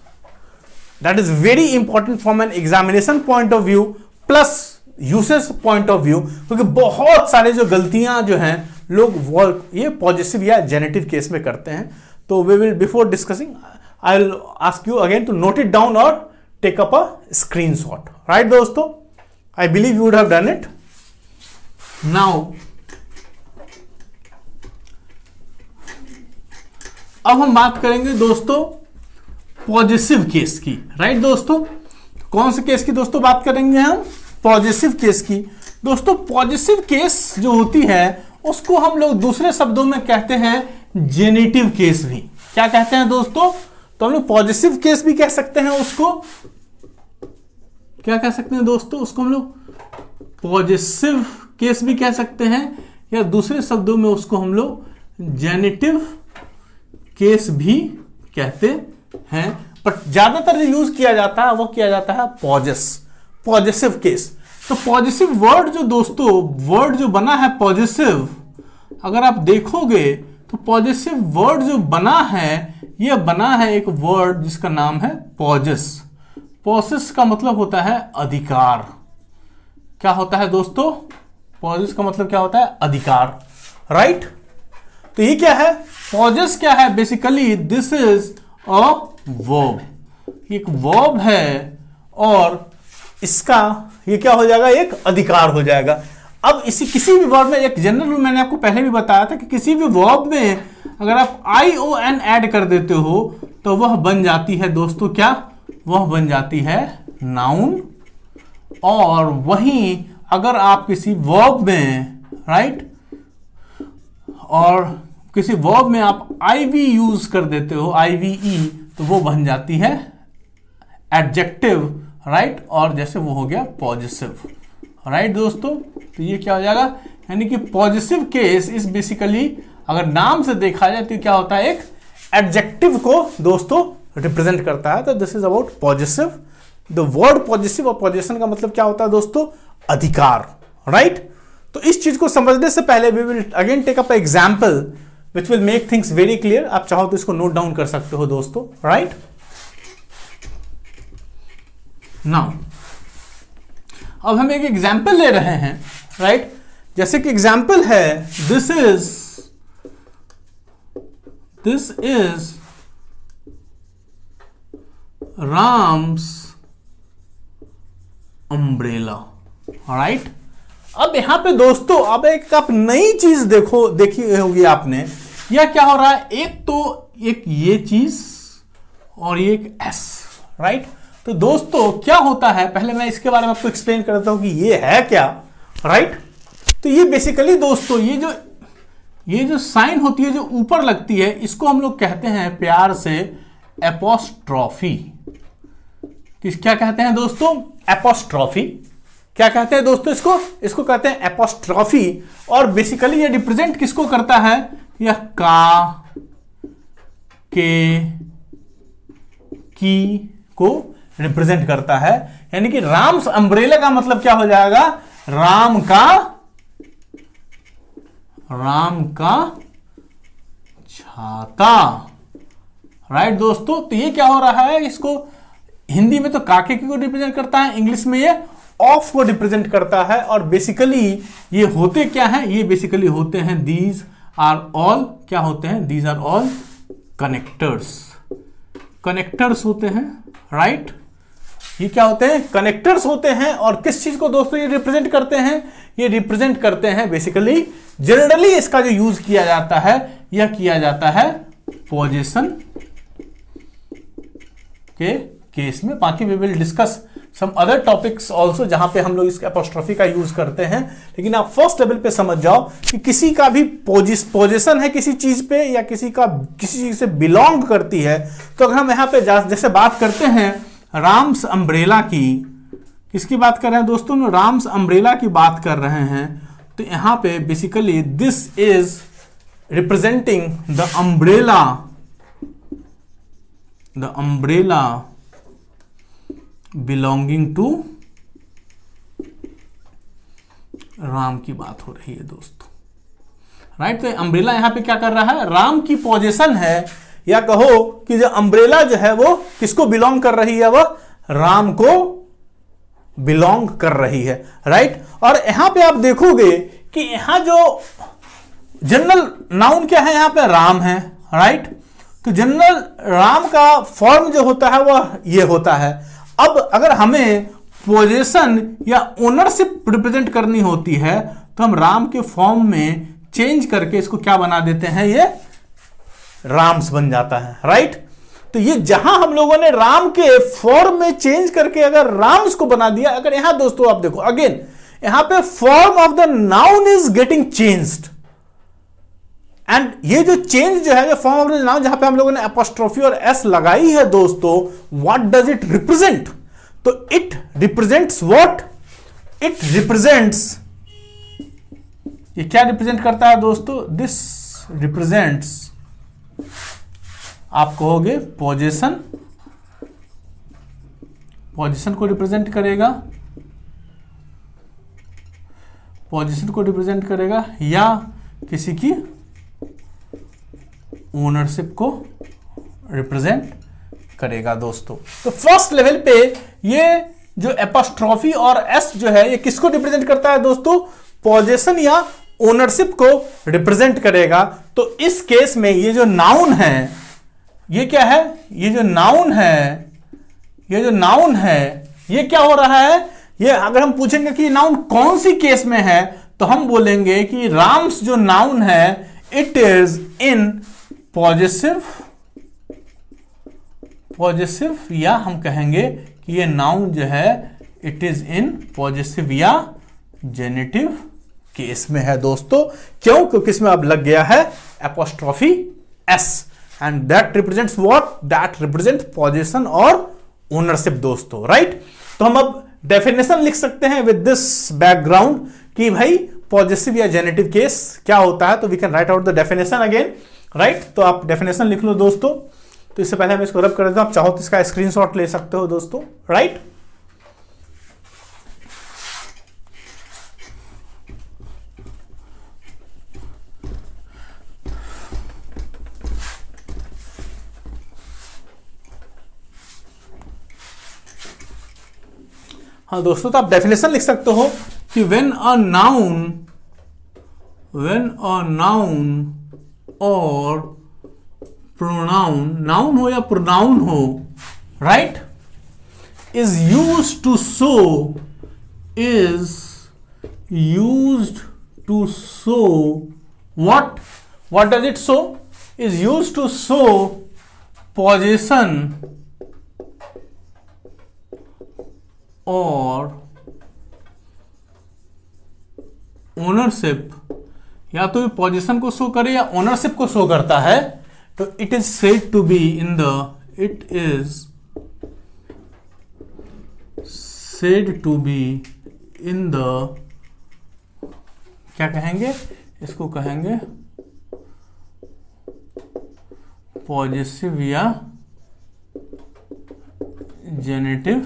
that is very important from an examination point of view plus usage point of view, क्योंकि बहुत सारे जो गलतियां जो हैं लोग ये पॉजिटिव या जेनेटिव केस में करते हैं। तो we will before discussing I will ask you again to note it down और take up a screenshot, right दोस्तों। I believe you would have done it. Now अब हम बात करेंगे दोस्तों पॉजिटिव केस की, राइट दोस्तों। कौन से केस की दोस्तों बात करेंगे हम, पॉजिटिव केस की। दोस्तों पॉजिटिव केस जो होती है उसको हम लोग दूसरे शब्दों में कहते हैं जेनेटिव केस भी। क्या कहते हैं दोस्तों, तो हम लोग पॉजिटिव केस भी कह सकते हैं उसको, क्या कह सकते हैं दोस्तों, उसको हम लोग पॉजिटिव केस भी कह सकते हैं, या दूसरे शब्दों में उसको हम लोग जेनेटिव केस भी कहते हैं। बट ज्यादातर जो यूज किया जाता है वो किया जाता है पॉजिटिव केस। तो पॉजिटिव वर्ड जो दोस्तों, वर्ड जो बना है पॉजिटिव, अगर आप देखोगे तो पॉजिटिव वर्ड जो बना है यह बना है एक वर्ड जिसका नाम है पॉजिस। पॉजिस का मतलब होता है अधिकार। क्या होता है दोस्तों, पॉजिस का मतलब क्या होता है, अधिकार, राइट। तो ये क्या है, पॉजिस क्या है, basically this is a verb, एक वर्ब है और इसका ये क्या हो जाएगा, एक अधिकार हो जाएगा। अब इसी किसी भी वर्ब में एक जनरल रूल मैंने आपको पहले भी बताया था कि किसी भी वर्ब में अगर आप ION ऐड कर देते हो तो वह बन जाती है दोस्तों क्या, वह बन जाती है नाउन। और वहीं अगर आप किसी वर्ब में राइट और किसी वर्ब में आप IV यूज कर देते हो IVE तो वो बन जाती है एडजेक्टिव राइट, और जैसे वो हो गया पॉजिटिव राइट दोस्तों। तो ये क्या हो जाएगा, यानी कि पॉजिटिव केस इस बेसिकली अगर नाम से देखा जाए तो क्या होता है, एक एडजेक्टिव को दोस्तों रिप्रेजेंट करता है। तो this is about positive. The word positive और पॉजिशन का मतलब क्या होता है दोस्तों, अधिकार राइट। तो इस चीज को समझने से पहले we will again take up example which will make things very clear. आप चाहो तो इसको नोट डाउन कर सकते हो दोस्तों राइट। नाउ अब हम एक एग्जाम्पल ले रहे हैं राइट, जैसे कि एग्जाम्पल है this is Ram's umbrella right. अब यहां पे दोस्तों अब एक आप नई चीज देखी होगी आपने, यह क्या हो रहा है, एक तो एक ये चीज और ये एक एस राइट। तो दोस्तों क्या होता है, पहले मैं इसके बारे में आपको एक्सप्लेन करता हूं कि ये है क्या राइट। तो ये बेसिकली दोस्तों ये जो साइन होती है जो ऊपर लगती है इसको हम लोग कहते हैं प्यार से एपोस्ट्रॉफी। क्या कहते हैं दोस्तों, एपोस्ट्रॉफी। क्या कहते हैं दोस्तों इसको कहते हैं एपोस्ट्रॉफी। और बेसिकली ये रिप्रेजेंट किसको करता है, यह का, के, की को रिप्रेजेंट करता है। यानी कि राम्स अम्ब्रेला का मतलब क्या हो जाएगा, राम का छाता राइट दोस्तों। तो ये क्या हो रहा है, इसको हिंदी में तो काके को रिप्रेजेंट करता है, इंग्लिश में ये ऑफ को रिप्रेजेंट करता है। और बेसिकली ये होते क्या हैं, ये बेसिकली होते हैं दीज आर ऑल, क्या होते हैं, दीज आर ऑल कनेक्टर्स होते हैं राइट। ये क्या होते हैं, कनेक्टर्स होते हैं। और किस चीज को दोस्तों ये रिप्रेजेंट करते हैं, ये रिप्रेजेंट करते हैं बेसिकली जनरली इसका जो यूज किया जाता है यह किया जाता है पोजीशन के केस में। बाकी we will discuss some other topics also जहां पे हम लोग इस एपोस्ट्रोफी का यूज करते हैं। लेकिन आप फर्स्ट लेवल पे समझ जाओ कि किसी का भी पोजीशन है किसी चीज पे या किसी चीज से बिलोंग करती है। तो अगर हम यहां पे जैसे बात करते हैं राम्स अम्ब्रेला की, किसकी बात कर रहे हैं दोस्तों, राम्स अम्ब्रेला की बात कर रहे हैं। तो यहां पे basically this is representing the umbrella belonging to Ram की बात हो रही है दोस्तों राइट। तो अम्ब्रेला यहां पे क्या कर रहा है, राम की पोजीशन है, या कहो कि जो अम्ब्रेला जो है वो किसको बिलोंग कर रही है, वह राम को बिलोंग कर रही है राइट। और यहां पे आप देखोगे कि यहां जो जनरल नाउन क्या है, यहां पे राम है राइट। तो जनरल राम का फॉर्म जो होता है वह ये होता है। अब अगर हमें पोजीशन या ओनरशिप रिप्रेजेंट करनी होती है तो हम राम के फॉर्म में चेंज करके इसको क्या बना देते हैं, ये राम्स बन जाता है राइट। तो ये जहां हम लोगों ने राम के फॉर्म में चेंज करके अगर राम्स को बना दिया, अगर यहां दोस्तों आप देखो अगेन यहां पे form of the noun is getting changed. And ये जो चेंज जो है, जो फॉर्म ऑफ द नाउन जहां पे हम लोगों ने एपोस्ट्रोफी और एस लगाई है दोस्तों, व्हाट डज इट रिप्रेजेंट, तो it represents what, it represents, ये क्या रिप्रेजेंट करता है दोस्तों, दिस रिप्रेजेंट्स, आप कहोगे पोजीशन को रिप्रेजेंट करेगा, पोजीशन को रिप्रेजेंट करेगा या किसी की ओनरशिप को रिप्रेजेंट करेगा दोस्तों। तो फर्स्ट लेवल पे ये जो एपोस्ट्रोफी और एस जो है ये किसको रिप्रेजेंट करता है दोस्तों, पोजीशन या ओनरशिप को रिप्रेजेंट करेगा। तो इस केस में ये जो नाउन है, ये क्या है, ये जो नाउन है ये क्या हो रहा है, ये अगर हम पूछेंगे कि नाउन कौन सी केस में है, तो हम बोलेंगे कि राम्स जो नाउन है इट इज इन पॉजिटिव, या हम कहेंगे कि ये नाउन जो है इट इज इन पॉजिटिव या जेनेटिव केस में है दोस्तों। क्यों? क्योंकि इसमें अब लग गया है apostrophe S, and that represents what, that represent position और ओनरशिप दोस्तों, राइट। तो हम अब डेफिनेशन लिख सकते हैं विद दिस बैकग्राउंड कि भाई पॉजिटिव या जेनेटिव केस क्या होता है। तो we can write out the definition again, right. तो आप डेफिनेशन लिख लो दोस्तों। तो इससे पहले हम इसको रब कर देते हैं, आप चाहो तो इसका स्क्रीनशॉट ले सकते हो दोस्तों, राइट। हाँ दोस्तों, तो आप डेफिनेशन लिख सकते हो कि व्हेन अ नाउन और प्रोनाउन, नाउन हो या प्रोनाउन हो, right, is used to what does it show? Is used to show possession और ओनरशिप, या तो ये पोजीशन को शो करे या ओनरशिप को शो करता है, तो it is said to be in the, it is said to be in the, क्या कहेंगे इसको, कहेंगे पॉजिटिव या जेनेटिव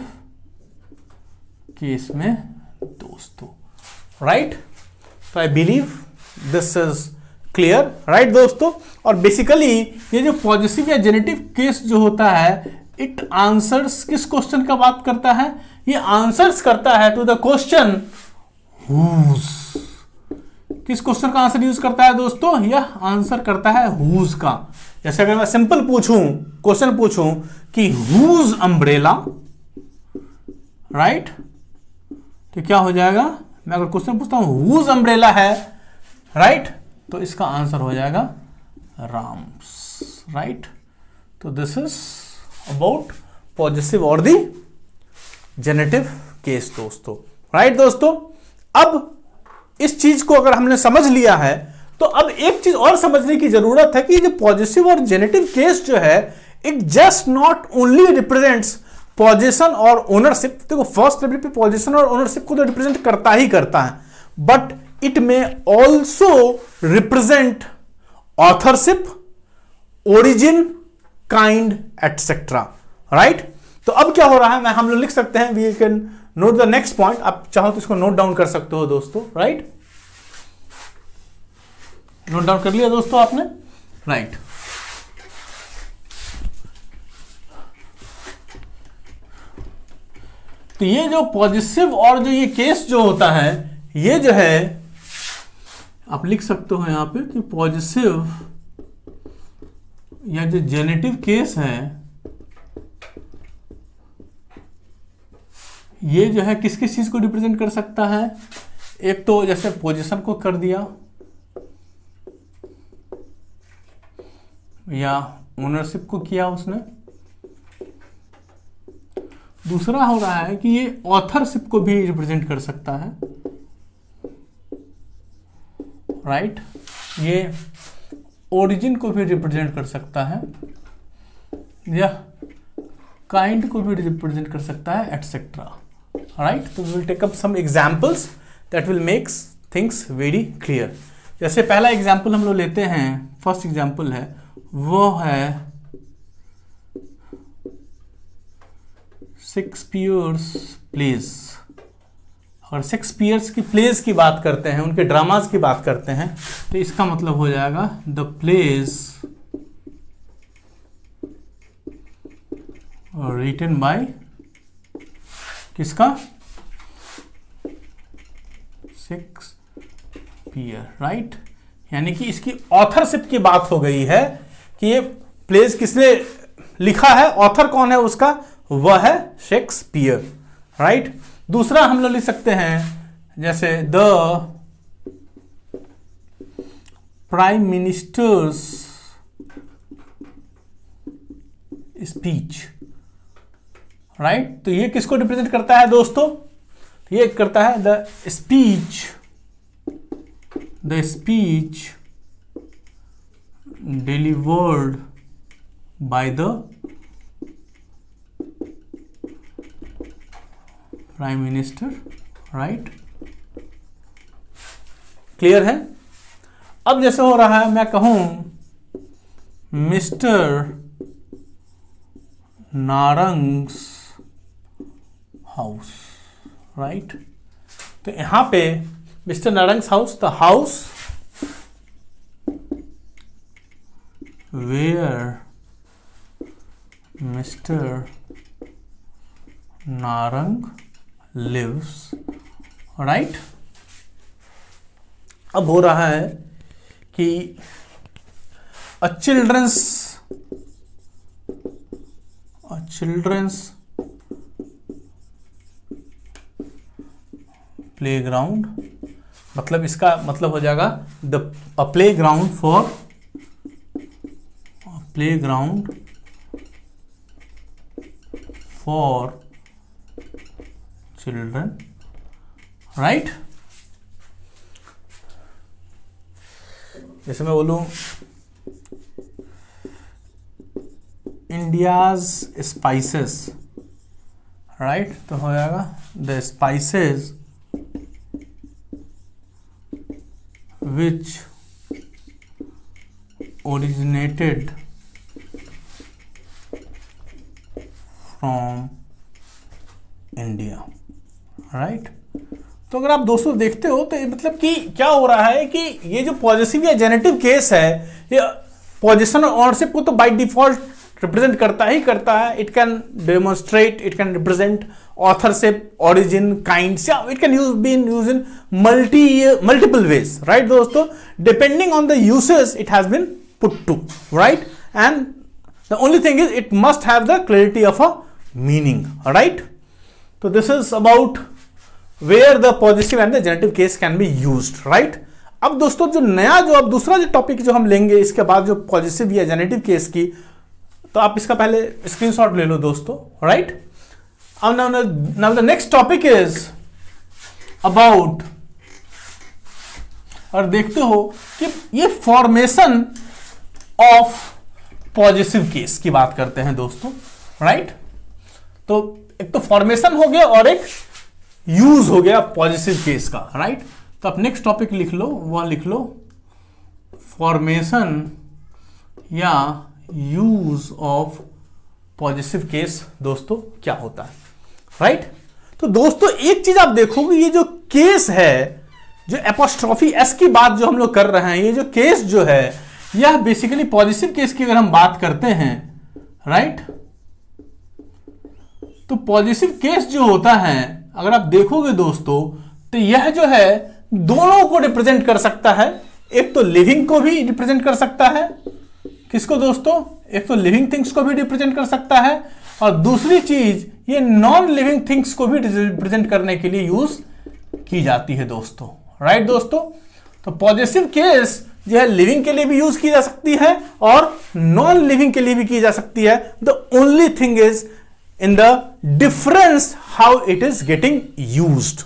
केस में दोस्तों, राइट। तो I believe this is clear, right दोस्तों। और बेसिकली ये जो पॉजिटिव या जेनेटिव केस जो होता है, इट आंसर्स किस क्वेश्चन का बात करता है, ये आंसर्स करता है टू द क्वेश्चन हुज। किस क्वेश्चन का आंसर यूज करता है दोस्तों, यह आंसर करता है हुज का। जैसे अगर मैं सिंपल पूछूं, क्वेश्चन पूछूं कि हुज अम्ब्रेला, राइट, तो क्या हो जाएगा, मैं अगर क्वेश्चन पूछता हूं हुज अम्ब्रेला है, राइट, तो इसका आंसर हो जाएगा राम्स, राइट। तो दिस इज अबाउट पॉजिटिव और दी जेनेटिव केस दोस्तों, राइट दोस्तों। अब इस चीज को अगर हमने समझ लिया है, तो अब एक चीज और समझने की जरूरत है कि जो पॉजिटिव और जेनेटिव केस जो है, it just not only represents position और ओनरशिप। देखो फर्स्ट लेवल पे पोजीशन और ओनरशिप को तो रिप्रेजेंट करता ही करता है, बट इट में also represent authorship, origin, kind etcetera, right. तो अब क्या हो रहा है, मैं हम लोग लिख सकते हैं, we can note the next point. आप चाहो तो इसको नोट डाउन कर सकते हो दोस्तों, राइट। नोट डाउन कर लिया दोस्तों आपने, राइट। तो ये जो पॉजिटिव और जो ये केस जो होता है, ये जो है आप लिख सकते हो यहां पे कि पॉजिटिव या जो जेनेटिव केस है, ये जो है किस किस चीज को रिप्रेजेंट कर सकता है। एक तो जैसे पोजीशन को कर दिया, या ओनरशिप को किया उसने। दूसरा हो रहा है कि ये ऑथरशिप को भी रिप्रेजेंट कर सकता है, राइट। ये ओरिजिन को भी रिप्रेजेंट कर सकता है, या काइंड को भी रिप्रेजेंट कर सकता है, एटसेट्रा, राइट। तो we will take up some examples that will makes things very clear. जैसे पहला एग्जांपल हम लोग लेते हैं, फर्स्ट एग्जांपल है, वो है शेक्सपियर्स प्लेस। और शेक्सपियर्स की प्लेस की बात करते हैं, उनके ड्रामाज की बात करते हैं, तो इसका मतलब हो जाएगा द प्लेस रिटन बाय किसका, शेक्सपियर, राइट। यानी कि इसकी ऑथरशिप की बात हो गई है कि ये प्लेस किसने लिखा है, ऑथर कौन है उसका, वह है शेक्सपियर, राइट। दूसरा हम लोग लिख सकते हैं जैसे the prime ministers speech, right. तो ये किसको रिप्रेजेंट करता है दोस्तों? ये करता है the speech delivered by the prime minister, right. Clear है? अब जैसे हो रहा है, मैं कहूं मिस्टर नारंग्स हाउस, राइट। तो यहां पे mister Narang's house, the house where mister Narang lives, right. अब हो रहा है कि अ चिल्ड्रंस प्लेग्राउंड, मतलब इसका मतलब हो जाएगा अ प्लेग्राउंड फॉर चिल्ड्रन, राइट। जैसे मैं बोलूं इंडियाज स्पाइसेस, राइट। तो हो जाएगा the spices which originated from India, right. तो अगर आप दोस्तों देखते हो तो ये मतलब कि क्या हो रहा है कि ये जो पॉजिटिव या जेनेटिव केस है, ये पोजीशन और ऑनरशिप को तो बाय डिफॉल्ट रिप्रेजेंट करता ही करता है। It can demonstrate, it can represent authorship, origin, kinds, या it can been use in multiple ways, right दोस्तों, depending on the usage it has been put to, right. And the only thing is it must have the clarity of a meaning, right. तो this is about where the positive and the genitive case can be used, right. अब दोस्तों जो नया जो अब दूसरा जो topic जो हम लेंगे इसके बाद जो पॉजिटिव या जेनेटिव केस की, तो आप इसका पहले स्क्रीनशॉट ले लो दोस्तों, राइट। अब now the next topic is about, और देखते हो कि ये फॉर्मेशन ऑफ पॉजिटिव केस की बात करते हैं दोस्तों, राइट। तो एक तो फॉर्मेशन हो गया और एक यूज हो गया पॉजिटिव केस का, राइट। तो आप नेक्स्ट टॉपिक लिख लो, वह लिख लो फॉर्मेशन या यूज ऑफ पॉजिटिव केस दोस्तों क्या होता है, राइट। तो दोस्तों एक चीज आप देखोगे, ये जो केस है, जो एपोस्ट्रोफी एस की बात जो हम लोग कर रहे हैं, ये जो केस जो है यह बेसिकली पॉजिटिव केस की अगर हम बात करते हैं, राइट। तो पॉजिटिव केस जो होता है अगर आप देखोगे दोस्तों, तो यह जो है दोनों को रिप्रेजेंट कर सकता है। एक तो लिविंग को भी रिप्रेजेंट कर सकता है, किसको दोस्तों? एक तो लिविंग थिंग्स को भी रिप्रेजेंट कर सकता है, और दूसरी चीज ये नॉन लिविंग थिंग्स को भी रिप्रेजेंट करने के लिए यूज की जाती है दोस्तों, राइट दोस्तों। तो पॉजिटिव केस जो है लिविंग के लिए भी यूज की जा सकती है और नॉन लिविंग के लिए भी की जा सकती है। The only thing is in the difference how it is getting used,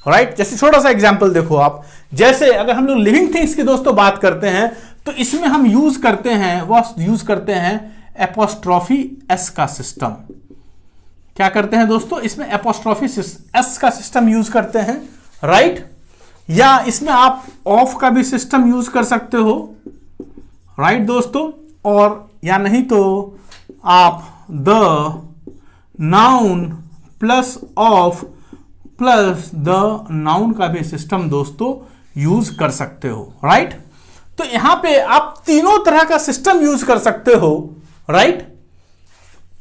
right. जैसे छोटा सा एग्जांपल देखो आप, जैसे अगर हम लोग लिविंग थिंग्स की दोस्तों बात करते हैं तो इसमें हम यूज करते हैं, वह यूज करते हैं एपोस्ट्रोफी एस का सिस्टम। क्या करते हैं दोस्तों? इसमें एपोस्ट्रोफी एस का सिस्टम यूज करते हैं, राइट। या इसमें आप ऑफ का भी सिस्टम यूज कर सकते हो, राइट दोस्तों। और या नहीं तो आप the noun plus of plus the noun का भी सिस्टम दोस्तों यूज कर सकते हो, राइट। तो यहां पे आप तीनों तरह का सिस्टम यूज कर सकते हो, राइट।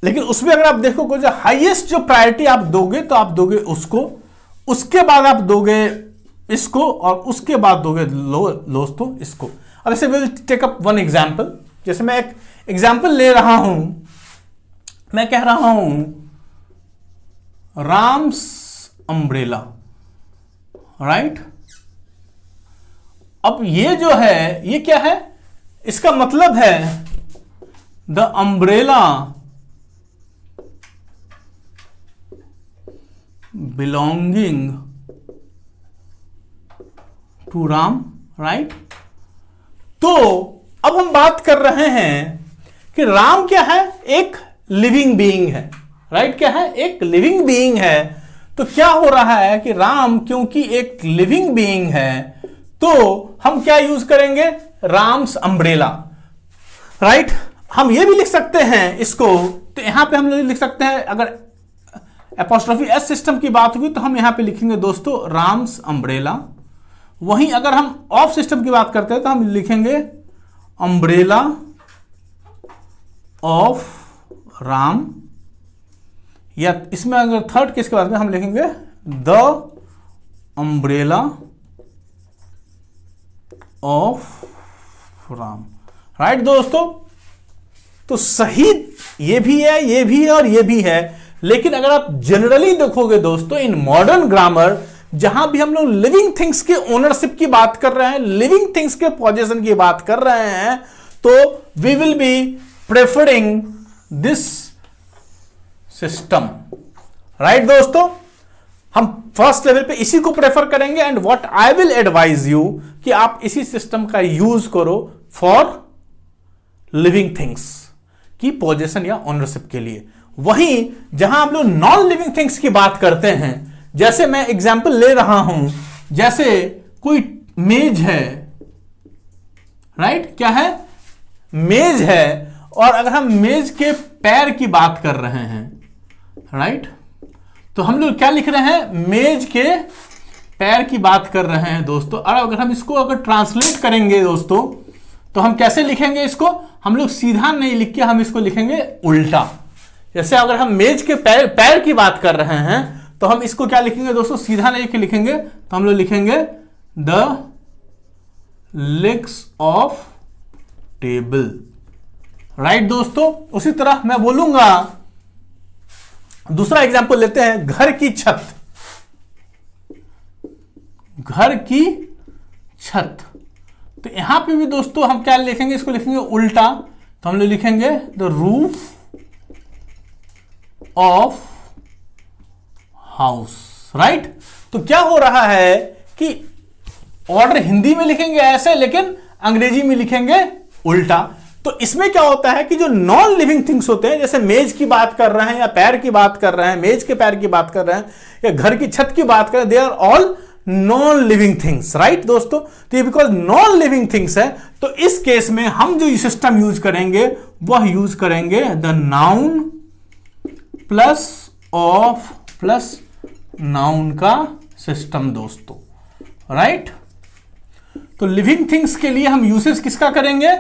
लेकिन उसमें अगर आप देखोगे जो हाईएस्ट जो प्रायोरिटी आप दोगे तो आप दोगे उसको, उसके बाद आप दोगे इसको, और उसके बाद दोगे दोस्तों इसको। अब ऐसे will take up one example. जैसे मैं एक एग्जांपल ले रहा हूं, मैं कह रहा हूं राम्स अम्ब्रेला, राइट। अब ये जो है ये क्या है, इसका मतलब है the umbrella belonging to Ram, right. तो अब हम बात कर रहे हैं कि राम क्या है, एक लिविंग बीइंग है, राइट। क्या है, एक लिविंग बीइंग है। तो क्या हो रहा है कि राम क्योंकि एक लिविंग बीइंग है तो हम क्या यूज करेंगे, राम्स अम्ब्रेला, राइट। हम ये भी लिख सकते हैं इसको, तो यहां पे हम लोग लिख सकते हैं, अगर एपोस्ट्रोफी एस सिस्टम की बात हुई तो हम यहां पे लिखेंगे दोस्तों राम्स अम्ब्रेला। वहीं अगर हम ऑफ सिस्टम की बात करते हैं तो हम लिखेंगे अम्ब्रेला ऑफ राम, या इसमें अगर थर्ड केस की बात करें हम लिखेंगे the umbrella of Ram, right दोस्तों। तो सही ये भी है, ये भी है और ये भी है। लेकिन अगर आप जनरली देखोगे दोस्तों इन मॉडर्न ग्रामर, जहां भी हम लोग लिविंग थिंग्स के ओनरशिप की बात कर रहे हैं, लिविंग थिंग्स के पोजीशन की बात कर रहे हैं, तो we will be preferring this system, right दोस्तों। हम फर्स्ट लेवल पे इसी को प्रेफर करेंगे and what I will advise you कि आप इसी सिस्टम का यूज करो फॉर लिविंग थिंग्स की पोजीशन या ओनरशिप के लिए। वहीं जहां आप लोग नॉन लिविंग थिंग्स की बात करते हैं, जैसे मैं एग्जांपल ले रहा हूं, जैसे कोई मेज है, राइट। क्या है, मेज है, और अगर हम मेज के पैर की बात कर रहे हैं, राइट, तो हम लोग क्या लिख रहे हैं, मेज के पैर की बात कर रहे हैं दोस्तों। और अगर हम इसको अगर ट्रांसलेट करेंगे दोस्तों, तो हम कैसे लिखेंगे इसको, हम लोग सीधा नहीं लिख के हम इसको लिखेंगे उल्टा। जैसे अगर हम मेज के पैर की बात कर रहे हैं तो हम इसको क्या लिखेंगे दोस्तों, सीधा नहीं के लिखेंगे, तो हम लोग लिखेंगे the legs of table, right दोस्तों। उसी तरह मैं बोलूंगा, दूसरा एग्जांपल लेते हैं, घर की छत, घर की छत। तो यहां पे भी दोस्तों हम क्या लिखेंगे, इसको लिखेंगे उल्टा, तो हम लोग लिखेंगे the roof of house, right. तो क्या हो रहा है कि ऑर्डर हिंदी में लिखेंगे ऐसे, लेकिन अंग्रेजी में लिखेंगे उल्टा। तो इसमें क्या होता है कि जो नॉन लिविंग थिंग्स होते हैं, जैसे मेज की बात कर रहे हैं या पैर की बात कर रहे हैं, मेज के पैर की बात कर रहे हैं या घर की छत की बात कर रहे हैं, they are all non living things, right दोस्तों। तो ये बिकॉज नॉन लिविंग थिंग्स है, तो इस केस में हम जो सिस्टम यूज करेंगे वह यूज करेंगे the noun plus of plus noun का सिस्टम दोस्तों, राइट। तो लिविंग थिंग्स के लिए हम यूसेज किसका करेंगे,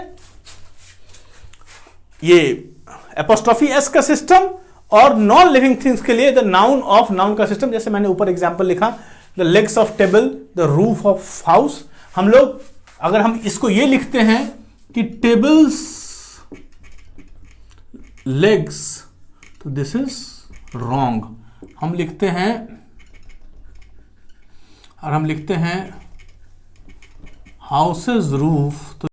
ये एपोस्ट्रोफी एस का सिस्टम, और नॉन लिविंग थिंग्स के लिए द नाउन ऑफ नाउन का सिस्टम। जैसे मैंने ऊपर एग्जांपल लिखा, the legs of table, the roof of house. हम लोग अगर हम इसको ये लिखते हैं कि टेबल्स लेग्स, तो दिस इज रॉन्ग। हम लिखते हैं, और हम लिखते हैं हाउसेज रूफ, तो